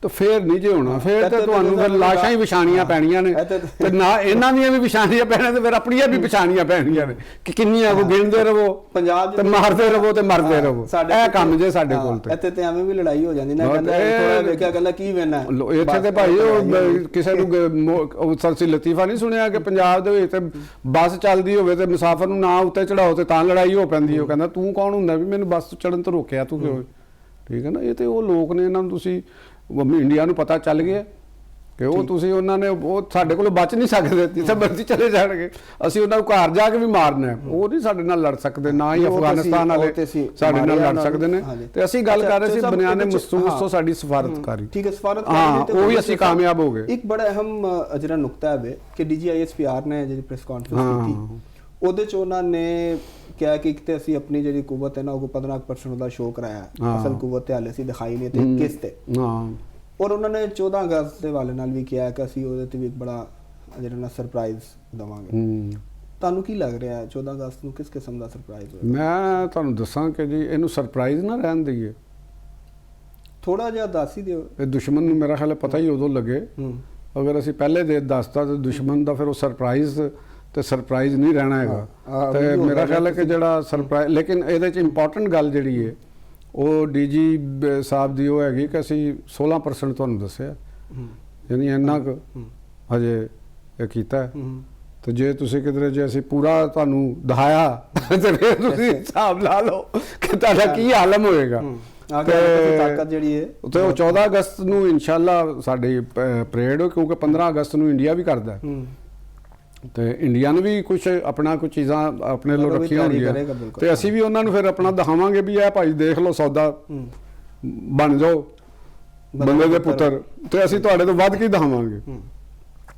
ਤਾਂ ਫੇਰ ਨਹੀਂ ਜੇ ਹੋਣਾ, ਫੇਰ ਤੇ ਤੁਹਾਨੂੰ ਫਿਰ ਲਾਸ਼ਾਂ ਹੀ ਵਿਛਾਣੀਆਂ ਪੈਣੀਆਂ ਨੇ, ਤੇ ਨਾ ਇਹਨਾਂ ਦੀਆਂ ਵੀ ਵਿਛਾਣੀਆਂ ਪੈਣੀਆਂ ਤੇ ਫਿਰ ਆਪਣੀਆਂ ਵੀ ਵਿਛਾਣੀਆਂ ਪੈਣੀਆਂ ਨੇ ਕਿ ਕਿੰਨੀਆਂ ਕੋ ਗਿਣਦੇ ਰਹੋ ਪੰਜਾਬ ਤੇ ਮਾਰਦੇ ਰਹੋ ਤੇ ਮਰਦੇ ਰਹੋ। ਇਹ ਕੰਮ ਜੇ ਸਾਡੇ ਕੋਲ ਤੇ ਇੱਥੇ ਤੇ ਐਵੇਂ ਵੀ ਲੜਾਈ ਹੋ ਜਾਂਦੀ ਨਾ, ਕਹਿੰਦਾ ਥੋੜਾ ਵੇਖਿਆ ਕਹਿੰਦਾ ਕੀ ਵੇਨਾ ਇੱਥੇ ਤੇ ਭਾਈ ਉਹ ਕਿਸੇ ਨੂੰ ਸਰਸੀ ਲਤੀਫਾ ਨਹੀਂ ਸੁਣਿਆ ਕਿ ਪੰਜਾਬ ਦੇ ਵਿੱਚ ਤੇ ਬੱਸ ਚੱਲਦੀ ਹੋਵੇ ਤੇ ਮੁਸਾਫਰ ਨੂੰ ਨਾ ਉੱਤੇ ਚੜਾਓ ਤੇ ਤਾਂ ਲੜਾਈ ਹੋ ਪੈਂਦੀ। ਉਹ ਕਹਿੰਦਾ ਤੂੰ ਕੌਣ ਹੁੰਦਾ ਵੀ ਮੈਨੂੰ ਬੱਸ ਤੋਂ ਚੜਨ ਤੋਂ ਰੋਕਿਆ, ਤੂੰ ਕਿਉਂ? ਠੀਕ ਹੈ ਨਾ। ਇਹ ਤੇ ਉਹ ਲੋਕ ਨੇ, ਇਹਨਾਂ ਨੂੰ ਤੁਸੀਂ ਇੰਡੀਆ ਨੂੰ ਪਤਾ ਚੱਲ ਗਿਆ ਕਿ ਉਹ ਤੁਸੀਂ ਉਹਨਾਂ ਨੇ ਉਹ ਸਾਡੇ ਕੋਲੋਂ ਬਚ ਨਹੀਂ ਸਕਦੇ, ਜਿੱਥੇ ਮਰਜ਼ੀ ਚਲੇ ਜਾਣਗੇ, ਅਸੀਂ ਉਹਨਾਂ ਨੂੰ ਘਰ ਜਾ ਕੇ ਵੀ ਮਾਰਨਾ ਹੈ। ਉਹ ਨਹੀਂ ਸਾਡੇ ਨਾਲ ਲੜ ਸਕਦੇ, ਨਾ ਹੀ ਅਫਗਾਨਿਸਤਾਨ ਵਾਲੇ ਸਾਡੇ ਨਾਲ ਲੜ ਸਕਦੇ ਨੇ। ਤੇ ਅਸੀਂ ਗੱਲ ਕਰ ਰਹੇ ਸੀ ਬਨਿਆਨੇ ਮਸੂਸ ਤੋਂ ਸਾਡੀ ਸਫਾਰਤਕਾਰੀ, ਠੀਕ ਹੈ, ਸਫਾਰਤਕਾਰੀ ਉਹ ਵੀ ਅਸੀਂ ਕਾਮਯਾਬ ਹੋ ਗਏ। ਇੱਕ ਬੜਾ ਅਹਿਮ ਜਿਹੜਾ ਨੁਕਤਾ ਹੈ ਕਿ DGISPR ਨੇ ਜਿਹੜੀ ਪ੍ਰੈਸ ਕਾਨਫਰੰਸ ਕੀਤੀ, ਉਹਦੇ ਚ ਉਹਨਾਂ ਨੇ ਕਿਹਾ ਕਿ ਇੱਕ ਤੇ ਅਸੀਂ ਆਪਣੀ ਜਿਹੜੀ ਕੁਵਤ ਹੈ ਨਾ ਉਹ 15% ਉਹਦਾ ਸ਼ੋਅ ਕਰਾਇਆ, ਅਸਲ ਕੁਵਤ ਤੇ ਹਾਲੇ ਅਸੀਂ ਦਿਖਾਈ ਨਹੀਂ ਤੇ ਕਿਸ ਤੇ। ਔਰ ਉਹਨਾਂ ਨੇ 14 ਅਗਸਤ ਦੇ ਵਾਲੇ ਨਾਲ ਵੀ ਕਿਹਾ ਕਿ ਅਸੀਂ ਉਹਦੇ ਤੇ ਵੀ ਇੱਕ ਬੜਾ ਜਿਹੜਾ ਨਾ ਸਰਪ੍ਰਾਈਜ਼ ਦਵਾਂਗੇ। ਤੁਹਾਨੂੰ ਕੀ ਲੱਗ ਰਿਹਾ 14 ਅਗਸਤ ਨੂੰ ਕਿਸ ਕਿਸਮ ਦਾ ਸਰਪ੍ਰਾਈਜ਼ ਹੋਏਗਾ? ਮੈਂ ਤੁਹਾਨੂੰ ਦੱਸਾਂ ਕਿ ਜੀ ਇਹਨੂੰ ਸਰਪ੍ਰਾਈਜ਼ ਨਾ ਰਹਿਣ ਦਈਏ, ਥੋੜਾ ਜਿਹਾ ਦੱਸ ਹੀ ਦਿਓ। ਇਹ ਦੁਸ਼ਮਣ ਨੂੰ ਮੇਰਾ ਖਿਆਲ ਪਤਾ ਹੀ ਉਦੋਂ ਲੱਗੇ, ਅਗਰ ਅਸੀਂ ਪਹਿਲੇ ਦੇ ਦੱਸਤਾ ਤਾਂ ਦੁਸ਼ਮਣ ਦਾ ਫਿਰ ਉਹ ਸਰਪ੍ਰਾਈਜ਼ ਤੇ ਸਰਪ੍ਰਾਈਜ਼ ਨਹੀਂ ਰਹਿਣਾ ਹੈਗਾ। ਤੇ ਮੇਰਾ ਖਿਆਲ ਹੈ ਕਿ ਜਿਹੜਾ ਸਰਪ੍ਰਾਈਜ਼, ਲੇਕਿਨ ਇਹਦੇ 'ਚ ਇੰਪੋਰਟੈਂਟ ਗੱਲ ਜਿਹੜੀ ਹੈ ਉਹ DG ਸਾਹਿਬ ਦੀ ਉਹ ਹੈਗੀ ਕਿ ਅਸੀਂ 16% ਤੁਹਾਨੂੰ ਦੱਸਿਆ, ਯਾਨੀ ਇੰਨਾ ਕੁ ਹਜੇ ਇਹ ਕੀਤਾ। ਤੇ ਜੇ ਤੁਸੀਂ ਕਿਧਰੇ ਜੇ ਅਸੀਂ ਪੂਰਾ ਤੁਹਾਨੂੰ ਦਿਖਾਇਆ ਤੇ ਫਿਰ ਤੁਸੀਂ ਹਿਸਾਬ ਲਾ ਲਓ ਕਿ ਤੁਹਾਡਾ ਕੀ ਆਲਮ ਹੋਏਗਾ। ਤਾਕਤ ਜਿਹੜੀ ਹੈ ਤੇ ਉਹ 14 ਅਗਸਤ ਨੂੰ ਇਨਸ਼ਾਅੱਲਾ ਸਾਡੀ ਪਰੇਡ ਹੋ, ਕਿਉਂਕਿ 15 ਅਗਸਤ ਨੂੰ ਇੰਡੀਆ ਵੀ ਕਰਦਾ ਤੇ ਇੰਡੀਆ ਨੂੰ ਵੀ ਕੁਝ ਆਪਣਾ ਕੁਝ ਚੀਜ਼ਾਂ ਆਪਣੇ ਲਈ ਰੱਖੀਆਂ ਹੋਣਗੀਆਂ ਤੇ ਅਸੀਂ ਵੀ ਉਹਨਾਂ ਨੂੰ ਫਿਰ ਆਪਣਾ ਦਿਖਾਵਾਂਗੇ ਵੀ ਇਹ ਭਾਈ ਦੇਖ ਲਓ ਸੌਦਾ ਬਣ ਜਾਓ ਬੰਦੇ ਦੇ ਪੁੱਤਰ, ਤੇ ਅਸੀਂ ਤੁਹਾਡੇ ਤੋਂ ਵੱਧ ਕੇ ਦਿਖਾਵਾਂਗੇ,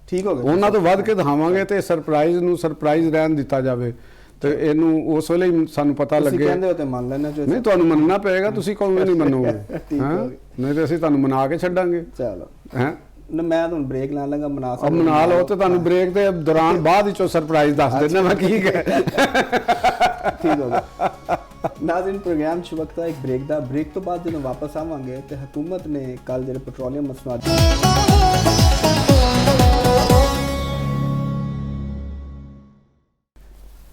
ਠੀਕ ਹੋ ਗਿਆ, ਉਹਨਾਂ ਤੋਂ ਵੱਧ ਕੇ ਦਿਖਾਵਾਂਗੇ ਤੇ ਸਰਪ੍ਰਾਈਜ਼ ਨੂੰ ਸਰਪ੍ਰਾਈਜ਼ ਰਹਿਣ ਦਿੱਤਾ ਜਾਵੇ। ਤੇ ਇਹਨੂੰ ਉਸ ਵੇਲੇ ਹੀ ਸਾਨੂੰ ਪਤਾ ਲੱਗੇ। ਕਹਿੰਦੇ ਹੋ ਤੇ ਮੰਨ ਲੈਣਾ ਚਾਹੀਦਾ। ਨਹੀਂ, ਤੁਹਾਨੂੰ ਮੰਨਣਾ ਪਏਗਾ, ਤੁਸੀਂ ਕਿਉਂ ਨਹੀਂ ਮੰਨੋਗੇ? ਨਹੀਂ ਤੇ ਅਸੀਂ ਤੁਹਾਨੂੰ ਮਨਾ ਕੇ ਛੱਡਾਂਗੇ। ਚਲੋ ਹੈ ਨਾ, ਮੈਂ ਤੁਹਾਨੂੰ ਬ੍ਰੇਕ ਲਾਣ ਲੱਗਾ, ਮਨਾ ਲਓ ਤੇ ਤੁਹਾਨੂੰ ਬ੍ਰੇਕ ਦੇ ਦੌਰਾਨ ਬਾਅਦ ਵਿੱਚੋਂ ਸਰਪ੍ਰਾਈਜ਼ ਦੱਸ ਦੇਣਾ ਮੈਂ ਕੀ ਹੈ। ਠੀਕ ਹੋ ਗਿਆ। ਨਾਜ਼ਰੀਨ, ਪ੍ਰੋਗਰਾਮ 'ਚ ਵਕਤ ਹੈ ਇੱਕ ਬ੍ਰੇਕ ਦਾ। ਬ੍ਰੇਕ ਤੋਂ ਬਾਅਦ ਜਦੋਂ ਵਾਪਸ ਆਵਾਂਗੇ ਤੇ ਹਕੂਮਤ ਨੇ ਕੱਲ ਜਿਹੜੇ ਪੈਟਰੋਲੀਅਮ ਮਸਨੂਆਤ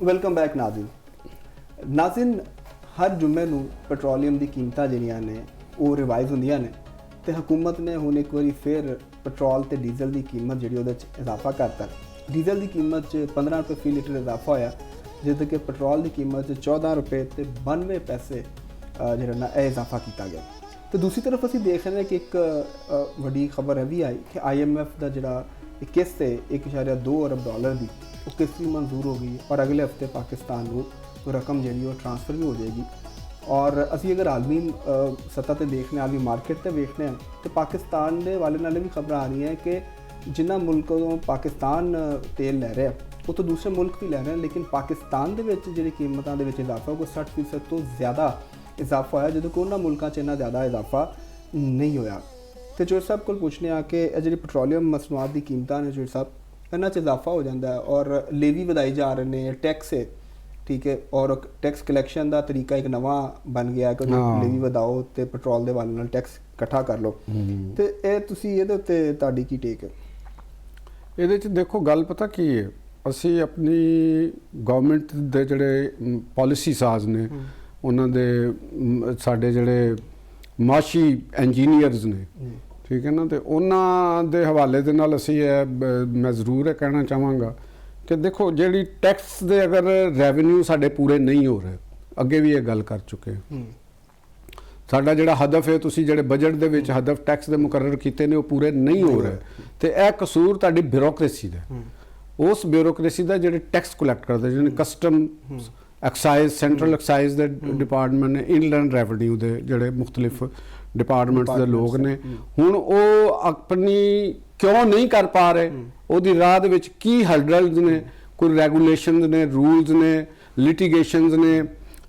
ਵੈਲਕਮ ਬੈਕ ਨਾਜ਼ਰੀਨ, ਹਰ ਜੁਮੇ ਨੂੰ ਪੈਟਰੋਲੀਅਮ ਦੀ ਕੀਮਤਾਂ ਜਿਹੜੀਆਂ ਨੇ ਉਹ ਰਿਵਾਈਜ਼ ਹੁੰਦੀਆਂ ਨੇ ਤੇ ਹਕੂਮਤ ਨੇ ਹੁਣ ਇੱਕ ਵਾਰੀ ਫਿਰ ਪੈਟਰੋਲ ਤੇ ਡੀਜ਼ਲ ਦੀ ਕੀਮਤ ਜਿਹੜੀ ਉਹਦੇ 'ਚ ਇਜ਼ਾਫਾ ਕਰਤਾ। ਡੀਜ਼ਲ ਦੀ ਕੀਮਤ 'ਚ 15 ਰੁਪਏ ਫੀ ਲੀਟਰ ਇਜ਼ਾਫਾ ਹੋਇਆ, ਜਿੱਥੇ ਕਿ ਪੈਟਰੋਲ ਦੀ ਕੀਮਤ 'ਚ 14 ਰੁਪਏ ਤੇ 92 ਪੈਸੇ ਜਿਹੜਾ ਨਾ ਇਹ ਇਜ਼ਾਫਾ ਕੀਤਾ ਗਿਆ। ਤੇ ਦੂਸਰੀ ਤਰਫ ਅਸੀਂ ਦੇਖ ਰਹੇ ਹਾਂ ਕਿ ਇੱਕ ਵੱਡੀ ਖਬਰ ਇਹ ਵੀ ਆਈ ਕਿ IMF ਦਾ ਜਿਹੜਾ ਕਿਸ਼ਤ ਹੈ 1.2 ਅਰਬ ਡਾਲਰ ਦੀ ਉਹ ਕਿਸ਼ਤ ਵੀ ਮਨਜ਼ੂਰ ਹੋ ਗਈ ਔਰ ਅਗਲੇ ਹਫਤੇ ਪਾਕਿਸਤਾਨ ਨੂੰ ਉਹ ਰਕਮ ਜਿਹੜੀ ਉਹ ਟ੍ਰਾਂਸਫਰ ਵੀ ਹੋ ਜਾਏਗੀ। ਔਰ ਅਸੀਂ ਅਗਰ ਆਲਮੀ ਸਤ੍ਹਾ ਤੇ ਦੇਖਦੇ ਹਾਂ, ਆਲਮੀ ਮਾਰਕੀਟ ਤੇ ਵੇਖਦੇ ਹਾਂ ਤੇ ਪਾਕਿਸਤਾਨ ਦੇ ਵਾਲੇ ਨਾਲ ਵੀ ਖਬਰਾਂ ਆ ਰਹੀਆਂ ਕਿ ਜਿਨ੍ਹਾਂ ਮੁਲਕਾਂ ਤੋਂ ਪਾਕਿਸਤਾਨ ਤੇਲ ਲੈ ਰਿਹਾ ਉਹ ਤੋਂ ਦੂਸਰੇ ਮੁਲਕ ਵੀ ਲੈ ਰਹੇ, ਲੇਕਿਨ ਪਾਕਿਸਤਾਨ ਦੇ ਵਿੱਚ ਜਿਹੜੀ ਕੀਮਤਾਂ ਦੇ ਵਿੱਚ ਇਜ਼ਾਫਾ ਉਹ 60% ਤੋਂ ਜ਼ਿਆਦਾ ਇਜ਼ਾਫਾ ਹੋਇਆ, ਜਦੋਂ ਕਿ ਉਹਨਾਂ ਮੁਲਕਾਂ 'ਚ ਇੰਨਾ ਜ਼ਿਆਦਾ ਇਜ਼ਾਫਾ ਨਹੀਂ ਹੋਇਆ। ਤੇ ਜੋਰ ਸਾਹਿਬ ਕੋਲ ਪੁੱਛਨੇ ਆ ਕਿ ਇਹ ਜਿਹੜੀ ਪੈਟਰੋਲੀਅਮ ਮਸਨੂਆਤ ਦੀ ਕੀਮਤਾਂ ਨੇ ਜੋਰ ਸਾਹਿਬ, ਇਹਨਾਂ 'ਚ ਇਜ਼ਾਫਾ ਹੋ ਜਾਂਦਾ ਹੈ ਔਰ ਲੇਵੀ ਵਧਾਈ ਜਾ ਰਹੇ ਨੇ, ਟੈਕਸ ਹੈ, ਠੀਕ ਹੈ, ਔਰ ਟੈਕਸ ਕਲੈਕਸ਼ਨ ਦਾ ਤਰੀਕਾ ਇੱਕ ਨਵਾਂ ਬਣ ਗਿਆ ਕਿ ਲੇਵੀ ਵਧਾਓ ਤੇ ਪੈਟਰੋਲ ਦੇ ਵਾਲੇ ਨਾਲ ਟੈਕਸ ਇਕੱਠਾ ਕਰ ਲਓ। ਤੇ ਇਹ ਤੁਸੀਂ ਇਹਦੇ ਉੱਤੇ ਤੁਹਾਡੀ ਕੀ ਟੇਕ ਹੈ? ਇਹਦੇ 'ਚ ਦੇਖੋ ਗੱਲ ਪਤਾ ਕੀ ਹੈ, ਅਸੀਂ ਆਪਣੀ ਗਵਰਨਮੈਂਟ ਦੇ ਜਿਹੜੇ ਪਾਲਿਸੀ ਸਾਜ਼ ਨੇ ਉਹਨਾਂ ਦੇ ਸਾਡੇ ਜਿਹੜੇ ਮਾਸ਼ੀ ਇੰਜੀਨੀਅਰਸ ਨੇ, ਠੀਕ ਹੈ ਨਾ, ਤੇ ਉਹਨਾਂ ਦੇ ਹਵਾਲੇ ਦੇ ਨਾਲ ਅਸੀਂ ਮੈਂ ਜ਼ਰੂਰ ਇਹ ਕਹਿਣਾ ਚਾਹਾਂਗਾ ਕਿ ਦੇਖੋ ਜਿਹੜੀ ਟੈਕਸ ਦੇ ਅਗਰ ਰੈਵਨਿਊ ਸਾਡੇ ਪੂਰੇ ਨਹੀਂ ਹੋ ਰਹੇ, ਅੱਗੇ ਵੀ ਇਹ ਗੱਲ ਕਰ ਚੁੱਕੇ ਸਾਡਾ ਜਿਹੜਾ ਹਦਫ ਹੈ, ਤੁਸੀਂ ਜਿਹੜੇ ਬਜਟ ਦੇ ਵਿੱਚ ਹਦਫ ਟੈਕਸ ਦੇ ਮੁਕਰਰ ਕੀਤੇ ਨੇ ਉਹ ਪੂਰੇ ਨਹੀਂ ਹੋ ਰਹੇ, ਤੇ ਇਹ ਕਸੂਰ ਤੁਹਾਡੀ ਬਿਊਰੋਕ੍ਰੇਸੀ ਦਾ, ਉਸ ਬਿਊਰੋਕ੍ਰੇਸੀ ਦਾ ਜਿਹੜੇ ਟੈਕਸ ਕਲੈਕਟ ਕਰਦੇ, ਜਿਵੇਂ ਕਸਟਮ, ਐਕਸਾਈਜ਼, ਸੈਂਟਰਲ ਐਕਸਾਈਜ਼ ਦੇ ਡਿਪਾਰਟਮੈਂਟ ਨੇ, ਇਨਲੈਂਡ ਰੈਵਨਿਊ ਦੇ ਜਿਹੜੇ ਮੁਖਤਲਿਫ ਡਿਪਾਰਟਮੈਂਟਸ ਦੇ ਲੋਕ ਨੇ, ਹੁਣ ਉਹ ਆਪਣੀ ਕਿਉਂ ਨਹੀਂ ਕਰ ਪਾ ਰਹੇ, ਉਹਦੀ ਰਾਹ ਦੇ ਵਿੱਚ ਕੀ ਹਰਡਲਸ ਨੇ, ਕੋਈ ਰੈਗੂਲੇਸ਼ਨਸ ਨੇ, ਰੂਲਸ ਨੇ, ਲਿਟੀਗੇਸ਼ਨਸ ਨੇ,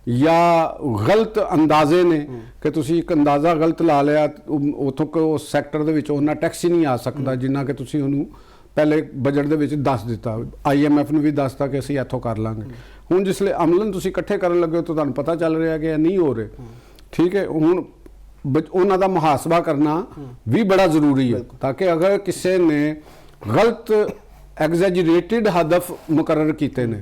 ਜਾਂ ਗਲਤ ਅੰਦਾਜ਼ੇ ਨੇ ਕਿ ਤੁਸੀਂ ਇੱਕ ਅੰਦਾਜ਼ਾ ਗਲਤ ਲਾ ਲਿਆ, ਉੱਥੋਂ ਉਸ ਸੈਕਟਰ ਦੇ ਵਿੱਚ ਉਹਨਾਂ ਟੈਕਸ ਹੀ ਨਹੀਂ ਆ ਸਕਦਾ ਜਿੰਨਾ ਕਿ ਤੁਸੀਂ ਉਹਨੂੰ ਪਹਿਲੇ ਬਜਟ ਦੇ ਵਿੱਚ ਦੱਸ ਦਿੱਤਾ, IMF ਨੂੰ ਵੀ ਦੱਸਤਾ ਕਿ ਅਸੀਂ ਇੱਥੋਂ ਕਰ ਲਾਂਗੇ। ਹੁਣ ਜਿਸਲੇ ਅਮਲਨ ਤੁਸੀਂ ਇਕੱਠੇ ਕਰਨ ਲੱਗੇ ਤਾਂ ਤੁਹਾਨੂੰ ਪਤਾ ਚੱਲ ਰਿਹਾ ਕਿ ਇਹ ਨਹੀਂ ਹੋ ਰਹੇ, ਠੀਕ ਹੈ। ਹੁਣ ਉਹਨਾਂ ਦਾ ਮੁਹਾਸਬਾ ਕਰਨਾ ਵੀ ਬੜਾ ਜ਼ਰੂਰੀ ਹੈ ਤਾਂ ਕਿ ਅਗਰ ਕਿਸੇ ਨੇ ਗਲਤ ਐਗਜ਼ੈਜਰੇਟਿਡ ਹਦਫ ਮੁਕਰਰ ਕੀਤੇ ਨੇ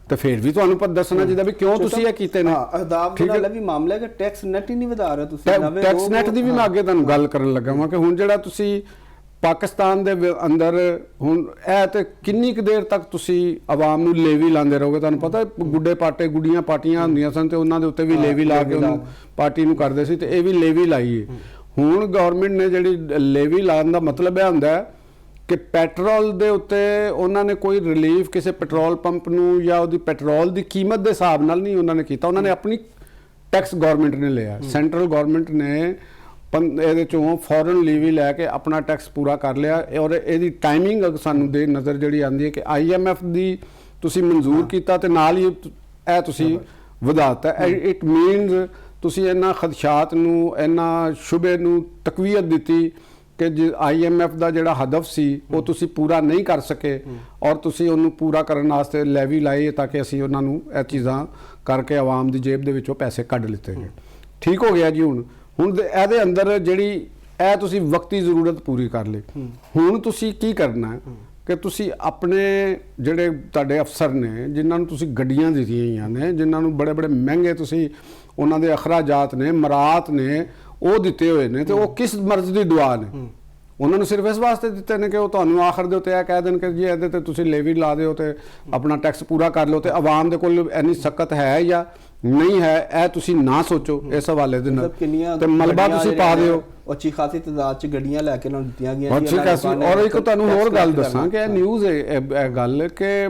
ਤਾਂ ਫਿਰ ਵੀ ਤੁਹਾਨੂੰ ਪਤਾ ਦੱਸਣਾ ਚਾਹੀਦਾ ਵੀ ਕਿਉਂ ਤੁਸੀਂ ਇਹ ਕੀਤੇ ਨੇ। ਅਹਦਾਫ ਦੇ ਨਾਲ ਵੀ ਮਾਮਲਾ ਹੈ ਕਿ ਟੈਕਸ ਨੈਟ ਹੀ ਨਹੀਂ ਵਧਾ ਰਹੇ ਤੁਸੀਂ, ਟੈਕਸ ਨੈਟ ਦੀ ਵੀ ਮੈਂ ਅੱਗੇ ਤੁਹਾਨੂੰ ਗੱਲ ਕਰਨ ਲੱਗਾ ਵਾਂ ਕਿ ਹੁਣ ਜਿਹੜਾ ਤੁਸੀਂ ਪਾਕਿਸਤਾਨ ਦੇ ਅੰਦਰ ਹੁਣ ਇਹ ਤੇ ਕਿੰਨੀ ਕੁ ਦੇਰ ਤੱਕ ਤੁਸੀਂ ਆਵਾਮ ਨੂੰ ਲੇਵੀ ਲਾਉਂਦੇ ਰਹੋਗੇ? ਤੁਹਾਨੂੰ ਪਤਾ ਗੁੱਡੇ ਪਾਟੇ ਗੁੱਡੀਆਂ ਪਾਰਟੀਆਂ ਹੁੰਦੀਆਂ ਸਨ ਤੇ ਉਹਨਾਂ ਦੇ ਉੱਤੇ ਵੀ ਲੇਵੀ ਲਾ ਕੇ ਉਹਨੂੰ ਪਾਰਟੀ ਨੂੰ ਕਰਦੇ ਸੀ, ਤੇ ਇਹ ਵੀ ਲੇਵੀ ਲਾਈਏ। ਹੁਣ ਗਵਰਨਮੈਂਟ ਨੇ ਜਿਹੜੀ ਲੇਵੀ ਲਾਉਣ ਦਾ ਮਤਲਬ ਇਹ ਹੁੰਦਾ ਹੈ ਕਿ ਪੈਟਰੋਲ ਦੇ ਉੱਤੇ ਉਹਨਾਂ ਨੇ ਕੋਈ ਰਿਲੀਫ ਕਿਸੇ ਪੈਟਰੋਲ ਪੰਪ ਨੂੰ ਜਾਂ ਉਹਦੀ ਪੈਟਰੋਲ ਦੀ ਕੀਮਤ ਦੇ ਹਿਸਾਬ ਨਾਲ ਨਹੀਂ ਉਹਨਾਂ ਨੇ ਕੀਤਾ, ਉਹਨਾਂ ਨੇ ਆਪਣੀ ਟੈਕਸ ਗਵਰਨਮੈਂਟ ਨੇ ਲਿਆ, ਸੈਂਟਰਲ ਗਵਰਨਮੈਂਟ ਨੇ ਇਹਦੇ ਚੋਂ ਫੋਰਨ ਲੀਵੀ ਲੈ ਕੇ ਆਪਣਾ ਟੈਕਸ ਪੂਰਾ ਕਰ ਲਿਆ। ਔਰ ਇਹਦੀ ਟਾਈਮਿੰਗ ਸਾਨੂੰ ਦੇ ਨਜ਼ਰ ਜਿਹੜੀ ਆਉਂਦੀ ਹੈ ਕਿ IMF ਦੀ ਤੁਸੀਂ ਮਨਜ਼ੂਰ ਕੀਤਾ ਤੇ ਨਾਲ ਹੀ ਇਹ ਤੁਸੀਂ ਵਧਾਤਾ। ਇਟ ਮੀਨਸ ਤੁਸੀਂ ਇਹਨਾਂ ਖਦਸ਼ਾਤ ਨੂੰ, ਇਹਨਾਂ ਸ਼ੁਬੇ ਨੂੰ ਤਕਵੀਅਤ ਦਿੱਤੀ ਕਿ IMF ਦਾ ਜਿਹੜਾ ਹਦਫ ਸੀ ਉਹ ਤੁਸੀਂ ਪੂਰਾ ਨਹੀਂ ਕਰ ਸਕੇ, ਔਰ ਤੁਸੀਂ ਉਹਨੂੰ ਪੂਰਾ ਕਰਨ ਵਾਸਤੇ ਲੈਵੀ ਲਾਈ ਤਾਂ ਕਿ ਅਸੀਂ ਉਹਨਾਂ ਨੂੰ ਇਹ ਚੀਜ਼ਾਂ ਕਰਕੇ ਆਵਾਮ ਦੀ ਜੇਬ ਦੇ ਵਿੱਚੋਂ ਪੈਸੇ ਕੱਢ ਲਿੱਤੇ ਗਏ। ਠੀਕ ਹੋ ਗਿਆ ਜੀ। ਹੁਣ ਇਹਦੇ ਅੰਦਰ ਜਿਹੜੀ ਇਹ ਤੁਸੀਂ ਵਕਤੀ ਜ਼ਰੂਰਤ ਪੂਰੀ ਕਰ ਲਈ, ਹੁਣ ਤੁਸੀਂ ਕੀ ਕਰਨਾ ਹੈ ਕਿ ਤੁਸੀਂ ਆਪਣੇ ਜਿਹੜੇ ਤੁਹਾਡੇ ਅਫਸਰ ਨੇ ਜਿਨ੍ਹਾਂ ਨੂੰ ਤੁਸੀਂ ਗੱਡੀਆਂ ਦਿੱਤੀਆਂ ਹੋਈਆਂ ਨੇ, ਜਿਨ੍ਹਾਂ ਨੂੰ ਬੜੇ ਬੜੇ ਮਹਿੰਗੇ ਤੁਸੀਂ ਉਹਨਾਂ ਦੇ ਅਖਰਾਜਾਤ ਨੇ, ਮਰਾਤ ਨੇ ਉਹ ਦਿੱਤੇ ਹੋਏ ਨੇ, ਤੇ ਉਹ ਕਿਸ ਮਰਜ਼ ਦੀ ਦੁਆ ਨੇ? ਉਹਨਾਂ ਨੂੰ ਸਿਰਫ ਇਸ ਵਾਸਤੇ ਦਿੱਤੇ ਨੇ ਕਿ ਉਹ ਤੁਹਾਨੂੰ ਆਖਰ ਦੇ ਉੱਤੇ ਇਹ ਕਹਿ ਦੇਣ ਕਿ ਜੀ ਇਹਦੇ ਤੇ ਤੁਸੀਂ ਲੇਵੀ ਲਾ ਦਿਓ ਤੇ ਆਪਣਾ ਟੈਕਸ ਪੂਰਾ ਕਰ ਲਓ, ਤੇ ਆਵਾਮ ਦੇ ਕੋਲ ਇੰਨੀ ਸਖਤ ਹੈ ਜਾਂ ਨਹੀਂ ਹੈ ਇਹ ਤੁਸੀਂ ਨਾ ਸੋਚੋ ਇਸ ਹਵਾਲੇ ਦੇ ਨਾਲ, ਤੇ ਮਲਬਾ ਤੁਸੀਂ ਪਾ ਦਿਓ। ਅੱਛੀ ਖਾਸੀ ਤਾਦਾਦ ਚ ਗੱਡੀਆਂ ਲੈ ਕੇ ਉਹਨਾਂ ਨੂੰ ਦਿੱਤੀਆਂ ਗਈਆਂ। ਔਰ ਇੱਕ ਤੁਹਾਨੂੰ ਹੋਰ ਗੱਲ ਦੱਸਾਂ ਕਿ ਇਹ ਨਿਊਜ਼ ਇਹ ਗੱਲ ਕਿ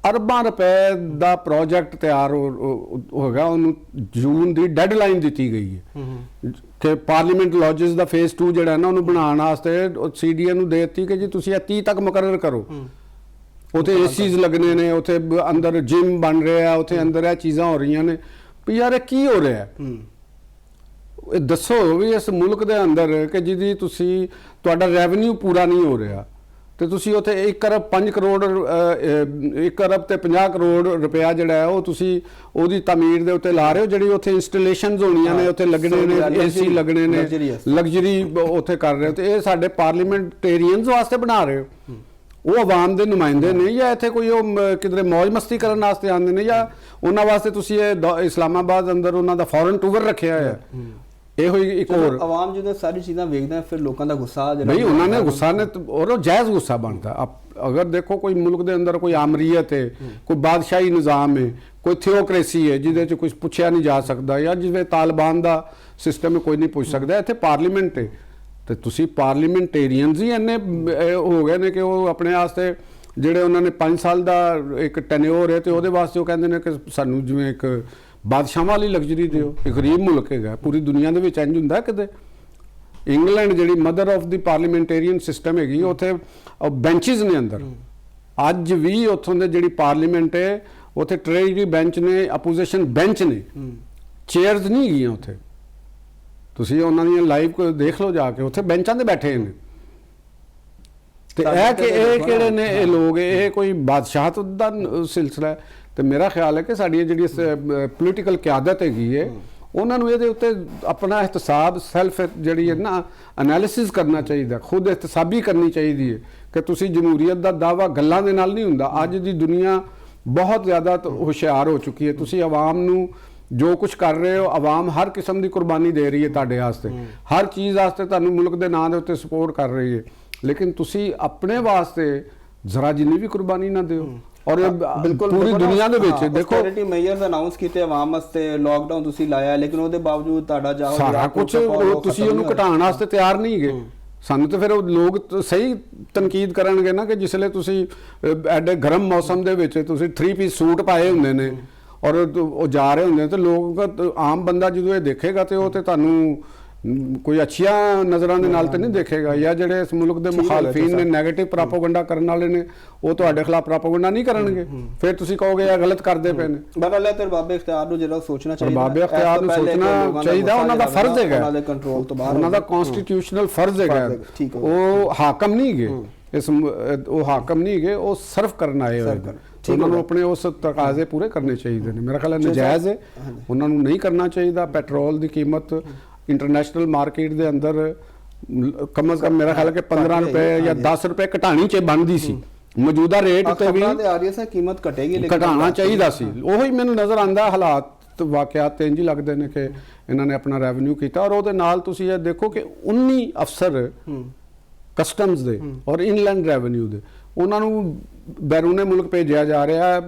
ਅਰਬਾਂ ਰੁਪਏ ਦਾ ਪ੍ਰੋਜੈਕਟ ਤਿਆਰ ਹੋਗਾ, ਉਹਨੂੰ ਜੂਨ ਦੀ ਡੈਡਲਾਈਨ ਦਿੱਤੀ ਗਈ ਹੈ ਕਿ ਪਾਰਲੀਮੈਂਟ ਲੌਜਸ ਦਾ ਫੇਜ਼ 2 ਜਿਹੜਾ ਨਾ ਉਹਨੂੰ ਬਣਾਉਣ ਵਾਸਤੇ CDA ਨੂੰ ਦੇ ਦਿੱਤੀ ਕਿ ਜੀ ਤੁਸੀਂ ਇਹ 30 ਤੱਕ ਮੁਕਰਰ ਕਰੋ। ਉੱਥੇ ACs ਲੱਗਣੇ ਨੇ, ਉੱਥੇ ਅੰਦਰ ਜਿਮ ਬਣ ਰਿਹਾ, ਉੱਥੇ ਅੰਦਰ ਇਹ ਚੀਜ਼ਾਂ ਹੋ ਰਹੀਆਂ ਨੇ ਵੀ ਯਾਰ ਇਹ ਕੀ ਹੋ ਰਿਹਾ? ਇਹ ਦੱਸੋ ਵੀ ਇਸ ਮੁਲਕ ਦੇ ਅੰਦਰ ਕਿ ਜਿਹਦੀ ਤੁਸੀਂ ਤੁਹਾਡਾ ਰੈਵਨਿਊ ਪੂਰਾ ਨਹੀਂ ਹੋ ਰਿਹਾ ਤੇ ਤੁਸੀਂ ਉੱਥੇ 1 ਅਰਬ 5 ਕਰੋੜ 1 ਅਰਬ ਤੇ 50 ਕਰੋੜ ਰੁਪਇਆ ਜਿਹੜਾ ਹੈ ਉਹ ਤੁਸੀਂ ਉਹਦੀ ਤਾਮੀਰ ਦੇ ਉੱਤੇ ਲਾ ਰਹੇ ਹੋ, ਜਿਹੜੀ ਉੱਥੇ ਇੰਸਟਾਲੇਸ਼ਨਸ ਹੋਣੀਆਂ ਨੇ, ਉੱਥੇ ਲੱਗਣੇ ਨੇ, AC ਲੱਗਣੇ ਨੇ, ਲਗਜ਼ਰੀ ਉੱਥੇ ਕਰ ਰਹੇ ਹੋ, ਤੇ ਇਹ ਸਾਡੇ ਪਾਰਲੀਮੈਂਟੇਰੀਅਨਸ ਵਾਸਤੇ ਬਣਾ ਰਹੇ ਹੋ। ਉਹ ਆਵਾਮ ਦੇ ਨੁਮਾਇੰਦੇ ਨੇ ਜਾਂ ਇੱਥੇ ਕੋਈ ਉਹ ਕਿਧਰੇ ਮौज ਮਸਤੀ ਕਰਨ ਵਾਸਤੇ ਆਉਂਦੇ ਨੇ, ਜਾਂ ਉਹਨਾਂ ਵਾਸਤੇ ਤੁਸੀਂ ਇਹ ਇਸਲਾਮਾਬਾਦ ਅੰਦਰ ਉਹਨਾਂ ਦਾ ਫੋਰਨ ਟੂਰ ਰੱਖਿਆ ਹੈ? ਇਹੋ ਇੱਕ ਹੋਰ ਆਵਾਮ ਜਦੋਂ ਸਾਰੀ ਚੀਜ਼ਾਂ ਵੇਖਦਾ ਫਿਰ ਲੋਕਾਂ ਦਾ ਗੁੱਸਾ ਨਹੀਂ, ਉਹਨਾਂ ਨੇ ਗੁੱਸਾ ਨੇ ਔਰ ਉਹ ਜਾਇਜ਼ ਗੁੱਸਾ ਬਣਦਾ। ਅਗਰ ਦੇਖੋ ਕੋਈ ਮੁਲਕ ਦੇ ਅੰਦਰ ਕੋਈ ਆਮਰੀਅਤ ਹੈ, ਕੋਈ ਬਾਦਸ਼ਾਹੀ ਨਿਜ਼ਾਮ ਹੈ, ਕੋਈ ਥਿਓਕ੍ਰੇਸੀ ਹੈ ਜਿਹਦੇ 'ਚ ਕੁਝ ਪੁੱਛਿਆ ਨਹੀਂ ਜਾ ਸਕਦਾ, ਜਾਂ ਜਿਵੇਂ ਤਾਲਿਬਾਨ ਦਾ ਸਿਸਟਮ ਕੋਈ ਨਹੀਂ ਪੁੱਛ ਸਕਦਾ, ਇੱਥੇ ਪਾਰਲੀਮੈਂਟ ਹੈ ਤੇ ਤੁਸੀਂ ਪਾਰਲੀਮੈਂਟੇਰੀਅਨਸ ਹੀ ਇੰਨੇ ਹੋ ਗਏ ਨੇ ਕਿ ਉਹ ਆਪਣੇ ਵਾਸਤੇ ਜਿਹੜੇ ਉਹਨਾਂ ਨੇ 5 ਸਾਲ ਦਾ ਇੱਕ ਟੈਨਿਓਰ ਹੈ ਤੇ ਉਹਦੇ ਵਾਸਤੇ ਉਹ ਕਹਿੰਦੇ ਨੇ ਕਿ ਸਾਨੂੰ ਜਿਵੇਂ ਇੱਕ ਬਾਦਸ਼ਾਹਾਂ ਵਾਲੀ ਲਗਜ਼ਰੀ ਦਿਓ। ਇੱਕ ਗਰੀਬ ਮੁਲਕ ਹੈਗਾ, ਪੂਰੀ ਦੁਨੀਆ ਦੇ ਵਿੱਚ ਇੰਜ ਹੁੰਦਾ ਕਿਤੇ। ਇੰਗਲੈਂਡ ਜਿਹੜੀ mother of the parliamentarian system ਹੈਗੀ, ਉੱਥੇ ਬੈਂਚਿਸ ਨੇ ਅੰਦਰ ਅੱਜ ਵੀ, ਉੱਥੋਂ ਦੇ ਜਿਹੜੀ ਪਾਰਲੀਮੈਂਟ ਹੈ ਉੱਥੇ ਟ੍ਰੈਜਰੀ ਬੈਂਚ ਨੇ, ਆਪੋਜੀਸ਼ਨ ਬੈਂਚ ਨੇ, ਚੇਅਰਸ ਨਹੀਂ ਹੈਗੀਆਂ ਉੱਥੇ। ਤੁਸੀਂ ਉਹਨਾਂ ਦੀਆਂ ਲਾਈਵ ਦੇਖ ਲਓ ਜਾ ਕੇ, ਉੱਥੇ ਬੈਂਚਾਂ ਤੇ ਬੈਠੇ ਨੇ। ਤੇ ਇਹ ਕਿਹੜੇ ਨੇ ਇਹ ਲੋਕ? ਇਹ ਕੋਈ ਬਾਦਸ਼ਾਹਤ ਦਾ ਸਿਲਸਿਲਾ ਹੈ? ਤੇ ਮੇਰਾ ਖਿਆਲ ਹੈ ਕਿ ਸਾਡੀ ਜਿਹੜੀ ਪੋਲੀਟੀਕਲ ਕਿਆਦਤ ਹੈਗੀ ਹੈ ਉਹਨਾਂ ਨੂੰ ਇਹਦੇ ਉੱਤੇ ਆਪਣਾ ਇਹਤਸਾਬ, ਸੈਲਫ ਜਿਹੜੀ ਹੈ ਨਾ ਐਨਾਲਿਸਿਸ ਕਰਨਾ ਚਾਹੀਦਾ, ਖੁਦ ਇਹਤਸਾਬੀ ਕਰਨੀ ਚਾਹੀਦੀ ਹੈ ਕਿ ਤੁਸੀਂ ਜਮਹੂਰੀਅਤ ਦਾ ਦਾਅਵਾ ਗੱਲਾਂ ਦੇ ਨਾਲ ਨਹੀਂ ਹੁੰਦਾ। ਅੱਜ ਦੀ ਦੁਨੀਆ ਬਹੁਤ ਜ਼ਿਆਦਾ ਹੁਸ਼ਿਆਰ ਹੋ ਚੁੱਕੀ ਹੈ। ਤੁਸੀਂ ਆਵਾਮ ਨੂੰ ਜੋ ਕੁਝ ਕਰ ਰਹੇ ਹੋ, ਆਵਾਮ ਹਰ ਕਿਸਮ ਦੀ ਕੁਰਬਾਨੀ ਦੇ ਰਹੀ ਹੈ ਤੁਹਾਡੇ ਵਾਸਤੇ, ਹਰ ਚੀਜ਼ ਵਾਸਤੇ ਤੁਹਾਨੂੰ ਮੁਲਕ ਦੇ ਨਾਂ ਦੇ ਉੱਤੇ ਸਪੋਰਟ ਕਰ ਰਹੀ ਹੈ, ਲੇਕਿਨ ਤੁਸੀਂ ਆਪਣੇ ਵਾਸਤੇ ਜ਼ਰਾ ਜਿੰਨੀ ਵੀ ਕੁਰਬਾਨੀ ਨਾ ਦਿਓ। ਔਰ ਬਿਲਕੁਲ ਪੂਰੀ ਦੁਨੀਆ ਦੇ ਵਿੱਚ ਦੇਖੋ ਆਸਟੈਰਿਟੀ ਮੇਜਰਸ ਅਨਾਉਂਸ ਕੀਤੇ ਆਵਾਮ ਵਾਸਤੇ, ਲੋਕਡਾਊਨ ਤੁਸੀਂ ਲਾਇਆ, ਲੇਕਿਨ ਉਹਦੇ ਬਾਵਜੂਦ ਤੁਹਾਡਾ ਜਾਓ ਸਾਰਾ ਕੁਝ ਤੁਸੀਂ ਉਹਨੂੰ ਘਟਾਉਣ ਵਾਸਤੇ ਤਿਆਰ ਨਹੀਂ ਹੈਗੇ। ਸਾਨੂੰ ਤਾਂ ਫਿਰ ਉਹ ਲੋਕ ਸਹੀ ਤਨਕੀਦ ਕਰਨਗੇ ਨਾ ਕਿ ਜਿਸਲੇ ਤੁਸੀਂ ਐਡੇ ਗਰਮ ਮੌਸਮ ਦੇ ਵਿੱਚ ਤੁਸੀਂ 3 ਪੀਸ ਸੂਟ ਪਾਏ ਹੁੰਦੇ ਨੇ ਔਰ ਉਹ ਜਾ ਰਹੇ ਹੁੰਦੇ ਨੇ, ਤੇ ਲੋਕ ਆਮ ਬੰਦਾ ਜਦੋਂ ਇਹ ਦੇਖੇਗਾ ਤੇ ਉਹ ਤੇ ਤੁਹਾਨੂੰ ਕੋਈ ਅੱਛੀਆਂ ਨਜ਼ਰਾਂ ਦੇ ਨਾਲ ਤੇ ਨਹੀਂ ਦੇਖੇਗਾ। ਜਾਂ ਜਿਹੜੇ ਇਸ ਮੁਲਕ ਦੇ ਮੁਖਾਲਫੀਨ ਨੇ, ਨੈਗੇਟਿਵ ਪ੍ਰਾਪੋਗੰਡਾ ਕਰਨ ਵਾਲੇ ਨੇ, ਉਹ ਤੁਹਾਡੇ ਖਿਲਾਫ ਪ੍ਰਾਪੋਗੰਡਾ ਨਹੀਂ ਕਰਨਗੇ, ਫਿਰ ਤੁਸੀਂ ਕਹੋਗੇ ਇਹ ਗਲਤ ਕਰਦੇ ਪਏ ਨੇ। ਬਰਅੱਲਾ ਤੇ ਬਾਬੇ ਇਖਤਿਆਰ ਨੂੰ ਜਿਹੜਾ ਸੋਚਣਾ ਚਾਹੀਦਾ, ਬਾਬੇ ਇਖਤਿਆਰ ਨੂੰ ਸੋਚਣਾ ਚਾਹੀਦਾ, ਉਹਨਾਂ ਦਾ ਫਰਜ਼ ਹੈਗਾ, ਉਹਨਾਂ ਦੇ ਕੰਟਰੋਲ ਤੋਂ ਬਾਹਰ, ਉਹਨਾਂ ਦਾ ਕਨਸਟੀਟਿਊਸ਼ਨਲ ਫਰਜ਼ ਹੈਗਾ। ਉਹ ਹਾਕਮ ਨਹੀਂ ਹੈਗੇ, ਉਹ ਹਾਕਮ ਨਹੀਂ ਹੈਗੇ, ਉਹ ਸਰਵ ਕਰਨ ਆਏ ਹੋਏ ਨੇ। ਉਹਨਾਂ ਨੂੰ ਆਪਣੇ ਉਸ ਤਕਾਜ਼ੇ ਪੂਰੇ ਕਰਨੇ ਚਾਹੀਦੇ ਨੇ। ਮੇਰਾ ਖਿਆਲ ਹੈ ਨਜਾਇਜ਼ ਹੈ, ਉਹਨਾਂ ਨੂੰ ਨਹੀਂ ਕਰਨਾ ਚਾਹੀਦਾ। ਪੈਟਰੋਲ ਦੀ ਕੀਮਤ ਇੰਟਰਨੈਸ਼ਨਲ ਮਾਰਕੀਟ ਦੇ ਅੰਦਰ ਕਮ ਅਜ਼ ਕਮ ਮੇਰਾ ਖਿਆਲ ਹੈ ਕਿ 15 ਰੁਪਏ ਜਾਂ 10 ਰੁਪਏ ਘਟਾਣੀ ਬਣਦੀ ਸੀ। ਮੌਜੂਦਾ ਰੇਟ ਤੇ ਵੀ ਕੀਮਤ ਘਟੇਗੀ, ਲੇਕਿਨ ਘਟਾਉਣਾ ਚਾਹੀਦਾ ਸੀ। ਉਹੀ ਮੈਨੂੰ ਨਜ਼ਰ ਆਉਂਦਾ, ਹਾਲਾਤ ਵਾਕਿਆਤ ਤੇ ਇੰਝ ਹੀ ਲੱਗਦੇ ਨੇ ਕਿ ਇਹਨਾਂ ਨੇ ਆਪਣਾ ਰੈਵਨਿਊ ਕੀਤਾ। ਔਰ ਉਹਦੇ ਨਾਲ ਤੁਸੀਂ ਇਹ ਦੇਖੋ ਕਿ 19 ਅਫਸਰ ਕਸਟਮਸ ਦੇ ਔਰ ਇਨਲੈਂਡ ਰੈਵਨਿਊ ਦੇ, ਉਹਨਾਂ ਨੂੰ ਬੈਰੂਨੇ ਮੁਲਕ ਭੇਜਿਆ ਜਾ ਰਿਹਾ ਹੈ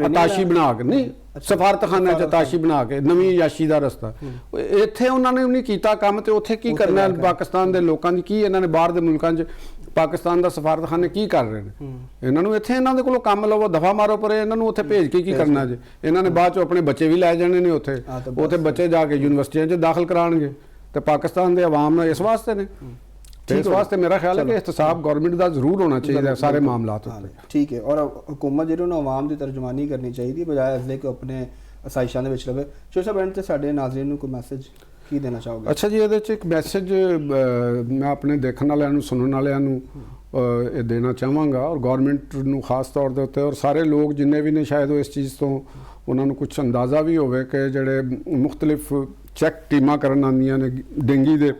ਅਤਾਸ਼ੀ ਬਣਾ ਕੇ, ਨਹੀਂ ਸਫਾਰਤਖਾਨੇ ਚ ਅਤਾਸ਼ੀ ਬਣਾ ਕੇ, ਨਵੀਂ ਯਾਸ਼ੀ ਦਾ ਰਸਤਾ। ਇੱਥੇ ਉਹਨਾਂ ਨੇ ਨਹੀਂ ਕੀਤਾ ਕੰਮ, ਤੇ ਉੱਥੇ ਕੀ ਕਰਨਾ ਪਾਕਿਸਤਾਨ ਦੇ ਲੋਕਾਂ ਦੀ? ਕੀ ਇਹਨਾਂ ਨੇ ਬਾਹਰ ਦੇ ਮੁਲਕਾਂ 'ਚ ਪਾਕਿਸਤਾਨ ਦਾ ਸਫਾਰਤਖਾਨੇ ਕੀ ਕਰ ਰਹੇ ਨੇ? ਇਹਨਾਂ ਨੂੰ ਇੱਥੇ ਇਹਨਾਂ ਦੇ ਕੋਲੋਂ ਕੰਮ ਲਵੋ, ਦਫਾ ਮਾਰੋ ਪਰੇ, ਇਹਨਾਂ ਨੂੰ ਉੱਥੇ ਭੇਜ ਕੇ ਕੀ ਕਰਨਾ ਜੇ? ਇਹਨਾਂ ਨੇ ਬਾਅਦ 'ਚੋਂ ਆਪਣੇ ਬੱਚੇ ਵੀ ਲੈ ਜਾਣੇ ਨੇ ਉੱਥੇ ਬੱਚੇ ਜਾ ਕੇ ਯੂਨੀਵਰਸਿਟੀਆਂ 'ਚ ਦਾਖਲ ਕਰਾਉਣਗੇ। ਤੇ ਪਾਕਿਸਤਾਨ ਦੇ ਆਵਾਮ ਇਸ ਵਾਸਤੇ ਨੇ, ਇਸ ਵਾਸਤੇ ਮੇਰਾ ਖਿਆਲ ਹੈ ਕਿ ਇਹਤਸਾਬ ਗਵਰਨਮੈਂਟ ਦਾ ਜ਼ਰੂਰ ਹੋਣਾ ਚਾਹੀਦਾ ਸਾਰੇ ਮਾਮਲਾਤ ਉੱਤੇ। ਠੀਕ ਹੈ, ਔਰ ਹੁਕੂਮਤ ਜਿਹੜੀ ਉਹਨੂੰ ਆਵਾਮ ਦੀ ਤਰਜਮਾਨੀ ਕਰਨੀ ਚਾਹੀਦੀ ਬਜਾਏ ਇਸ ਲਈ ਕਿ ਆਪਣੇ ਅਸਾਇਸ਼ਾਂ ਦੇ ਵਿੱਚ ਲਵੇ। ਸ਼ੋਰ ਸਾਹਿਬ ਐਂਡ ਤੇ ਸਾਡੇ ਨਾਜ਼ਰੀਨ ਨੂੰ ਕੋਈ ਮੈਸੇਜ ਕੀ ਦੇਣਾ ਚਾਹੋਗੇ? ਅੱਛਾ ਜੀ, ਇਹਦੇ 'ਚ ਇੱਕ ਮੈਸੇਜ ਮੈਂ ਆਪਣੇ ਦੇਖਣ ਵਾਲਿਆਂ ਨੂੰ, ਸੁਣਨ ਵਾਲਿਆਂ ਨੂੰ ਇਹ ਦੇਣਾ ਚਾਹਾਂਗਾ, ਔਰ ਗਵਰਨਮੈਂਟ ਨੂੰ ਖਾਸ ਤੌਰ ਦੇ ਉੱਤੇ, ਔਰ ਸਾਰੇ ਲੋਕ ਜਿੰਨੇ ਵੀ ਨੇ ਸ਼ਾਇਦ ਉਹ ਇਸ ਚੀਜ਼ ਤੋਂ ਉਹਨਾਂ ਨੂੰ ਕੁਝ ਅੰਦਾਜ਼ਾ ਵੀ ਹੋਵੇ ਕਿ ਜਿਹੜੇ ਮੁਖਤਲਿਫ ਚੈੱਕ ਟੀਮਾਂ ਕਰਨ ਆਉਂਦੀਆਂ ਨੇ ਡੇਂਗੀ ਦੇ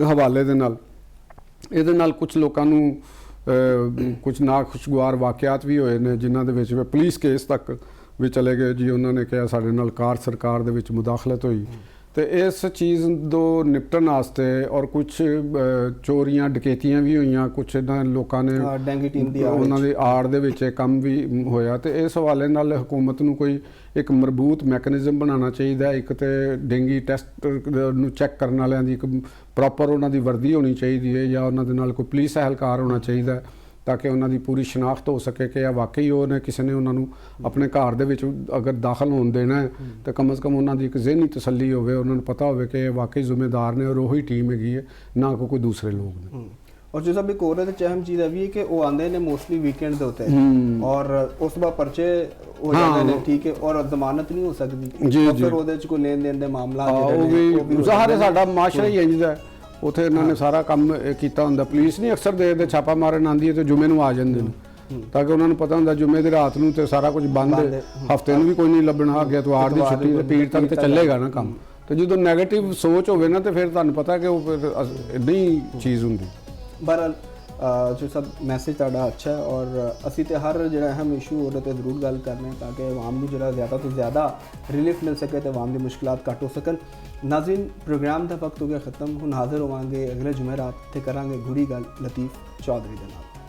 ਹਵਾਲੇ ਦੇ ਨਾਲ, ਇਹਦੇ ਨਾਲ ਕੁਝ ਲੋਕਾਂ ਨੂੰ ਕੁਝ ਨਾਖੁਸ਼ਗਵਾਰ ਵਾਕਿਆਤ ਵੀ ਹੋਏ ਨੇ, ਜਿਨ੍ਹਾਂ ਦੇ ਵਿੱਚ ਪੁਲਿਸ ਕੇਸ ਤੱਕ ਵੀ ਚਲੇ ਗਏ ਜੀ। ਉਹਨਾਂ ਨੇ ਕਿਹਾ ਸਾਡੇ ਨਾਲ ਸਰਕਾਰ ਦੇ ਵਿੱਚ ਮੁਦਾਖਲਤ ਹੋਈ। ਤੇ ਇਸ ਚੀਜ਼ ਤੋਂ ਨਿਪਟਣ ਵਾਸਤੇ ਔਰ ਕੁਝ ਚੋਰੀਆਂ ਡਕੈਤੀਆਂ ਵੀ ਹੋਈਆਂ, ਕੁਝ ਇਹਨਾਂ ਲੋਕਾਂ ਨੇ ਡੈਂਗੀ ਟੀਮ ਦੀ ਉਹਨਾਂ ਦੀ ਆੜ ਦੇ ਵਿੱਚ ਇਹ ਕੰਮ ਵੀ ਹੋਇਆ। ਤੇ ਇਸ ਹਵਾਲੇ ਨਾਲ ਹੁਕੂਮਤ ਨੂੰ ਕੋਈ ਇੱਕ ਮਰਬੂਤ ਮੈਕੈਨਿਜ਼ਮ ਬਣਾਉਣਾ ਚਾਹੀਦਾ। ਇੱਕ ਤੇ ਡੇਂਗੀ ਟੈਸਟ ਨੂੰ ਚੈੱਕ ਕਰਨ ਵਾਲਿਆਂ ਦੀ ਇੱਕ ਪ੍ਰੋਪਰ ਉਹਨਾਂ ਦੀ ਵਰਦੀ ਹੋਣੀ ਚਾਹੀਦੀ ਹੈ, ਜਾਂ ਉਹਨਾਂ ਦੇ ਨਾਲ ਕੋਈ ਪੁਲਿਸ ਅਹਿਲਕਾਰ ਹੋਣਾ ਚਾਹੀਦਾ, ਤਾਂ ਕਿ ਉਹਨਾਂ ਦੀ ਪੂਰੀ ਸ਼ਨਾਖਤ ਹੋ ਸਕੇ ਕਿ ਇਹ ਵਾਕਈ ਉਹਨੇ ਕਿਸੇ ਨੇ ਉਹਨਾਂ ਨੂੰ ਆਪਣੇ ਘਰ ਦੇ ਵਿੱਚ ਅਗਰ ਦਾਖਲ ਹੋਣ ਦੇਣਾ ਹੈ ਤਾਂ ਕਮ ਸੇ ਕਮ ਉਹਨਾਂ ਦੀ ਇੱਕ ਜ਼ਿਹਨੀ ਤਸੱਲੀ ਹੋਵੇ, ਉਹਨਾਂ ਨੂੰ ਪਤਾ ਹੋਵੇ ਕਿ ਇਹ ਵਾਕਈ ਜ਼ਿੰਮੇਦਾਰ ਨੇ ਔਰ ਉਹੀ ਟੀਮ ਹੈਗੀ ਹੈ, ਨਾ ਕੋਈ ਦੂਸਰੇ ਲੋਕ ਨੇ। ਔਰ ਜੋ ਸਭ ਇੱਕ ਹੋਰ ਤੇ ਅਹਿਮ ਚੀਜ਼ ਇਹ ਵੀ ਹੈ ਕਿ ਉਹ ਆਉਂਦੇ ਨੇ ਮੋਸਟਲੀ ਵੀਕਐਂਡ ਦੇ ਉੱਤੇ, ਔਰ ਉਸ ਤੋਂ ਬਾਅਦ ਪਰਚੇ ਹੋ ਜਾਂਦੇ ਨੇ, ਠੀਕ ਹੈ, ਔਰ ਜ਼ਮਾਨਤ ਨਹੀਂ ਹੋ ਸਕਦੀ, ਫਿਰ ਉਹਦੇ 'ਚ ਕੋਈ ਲੈਣ ਦੇਣ ਦੇ ਮਾਮਲਾ ਉਹ ਵੀ ਜ਼ਾਹਰ ਹੈ ਸਾਡਾ ਮਾਸ਼ਰਾ ਹੀ ਇੰਝ ਦਾ। ਉੱਥੇ ਇਹਨਾਂ ਨੇ ਸਾਰਾ ਕੰਮ ਕੀਤਾ ਹੁੰਦਾ। ਪੁਲਿਸ ਨਹੀਂ ਅਕਸਰ ਦੇ ਛਾਪਾ ਮਾਰਨ ਆਉਂਦੀ ਹੈ ਤੇ ਜੁਮੇ ਨੂੰ ਆ ਜਾਂਦੇ ਨੇ, ਤਾਂ ਕਿ ਉਹਨਾਂ ਨੂੰ ਪਤਾ ਹੁੰਦਾ ਜੁਮੇ ਦੀ ਰਾਤ ਨੂੰ ਤੇ ਸਾਰਾ ਕੁਝ ਬੰਦ ਹੈ, ਹਫਤੇ ਨੂੰ ਵੀ ਕੋਈ ਨਹੀਂ ਲੱਭਣਾ, ਅੱਗੇ ਐਤਵਾਰ ਦੀ ਛੁੱਟੀ ਤੇ ਪੀਰ ਤੱਕ ਤੇ ਚੱਲੇਗਾ ਨਾ ਕੰਮ। ਤੇ ਜਦੋਂ ਨੈਗੇਟਿਵ ਸੋਚ ਹੋਵੇ ਨਾ ਤੇ ਫਿਰ ਤੁਹਾਨੂੰ ਪਤਾ ਕਿ ਉਹ ਫਿਰ ਨਹੀਂ ਚੀਜ਼ ਹੁੰਦੀ। ਬਹਰਹਾਲ ਜੋ ਸਭ ਮੈਸੇਜ ਤੁਹਾਡਾ ਅੱਛਾ ਹੈ, ਔਰ ਅਸੀਂ ਤੇ ਹਰ ਜਿਹੜਾ ਅਹਿਮ ਇਸ਼ੂ ਉਹਦੇ 'ਤੇ ਜ਼ਰੂਰ ਗੱਲ ਕਰਨੇ ਤਾਂ ਕਿ ਆਵਾਮ ਨੂੰ ਜਿਹੜਾ ਜ਼ਿਆਦਾ ਤੋਂ ਜ਼ਿਆਦਾ ਰਿਲੀਫ ਮਿਲ ਸਕੇ ਤੇ ਆਵਾਮ ਦੀ ਮੁਸ਼ਕਿਲਾਤ ਘੱਟ ਹੋ ਸਕਣ। ਨਾਜ਼ਰੀਨ, ਪ੍ਰੋਗਰਾਮ ਦਾ ਵਕਤ ਹੋ ਗਿਆ ਖਤਮ। ਹੁਣ ਹਾਜ਼ਰ ਹੋਵਾਂਗੇ ਅਗਲੇ ਜੁਮੇਰਾਤ ਤੇ ਕਰਾਂਗੇ ਗੂੜੀ ਗੱਲ ਲਤੀਫ ਚੌਧਰੀ ਦੇ ਨਾਲ।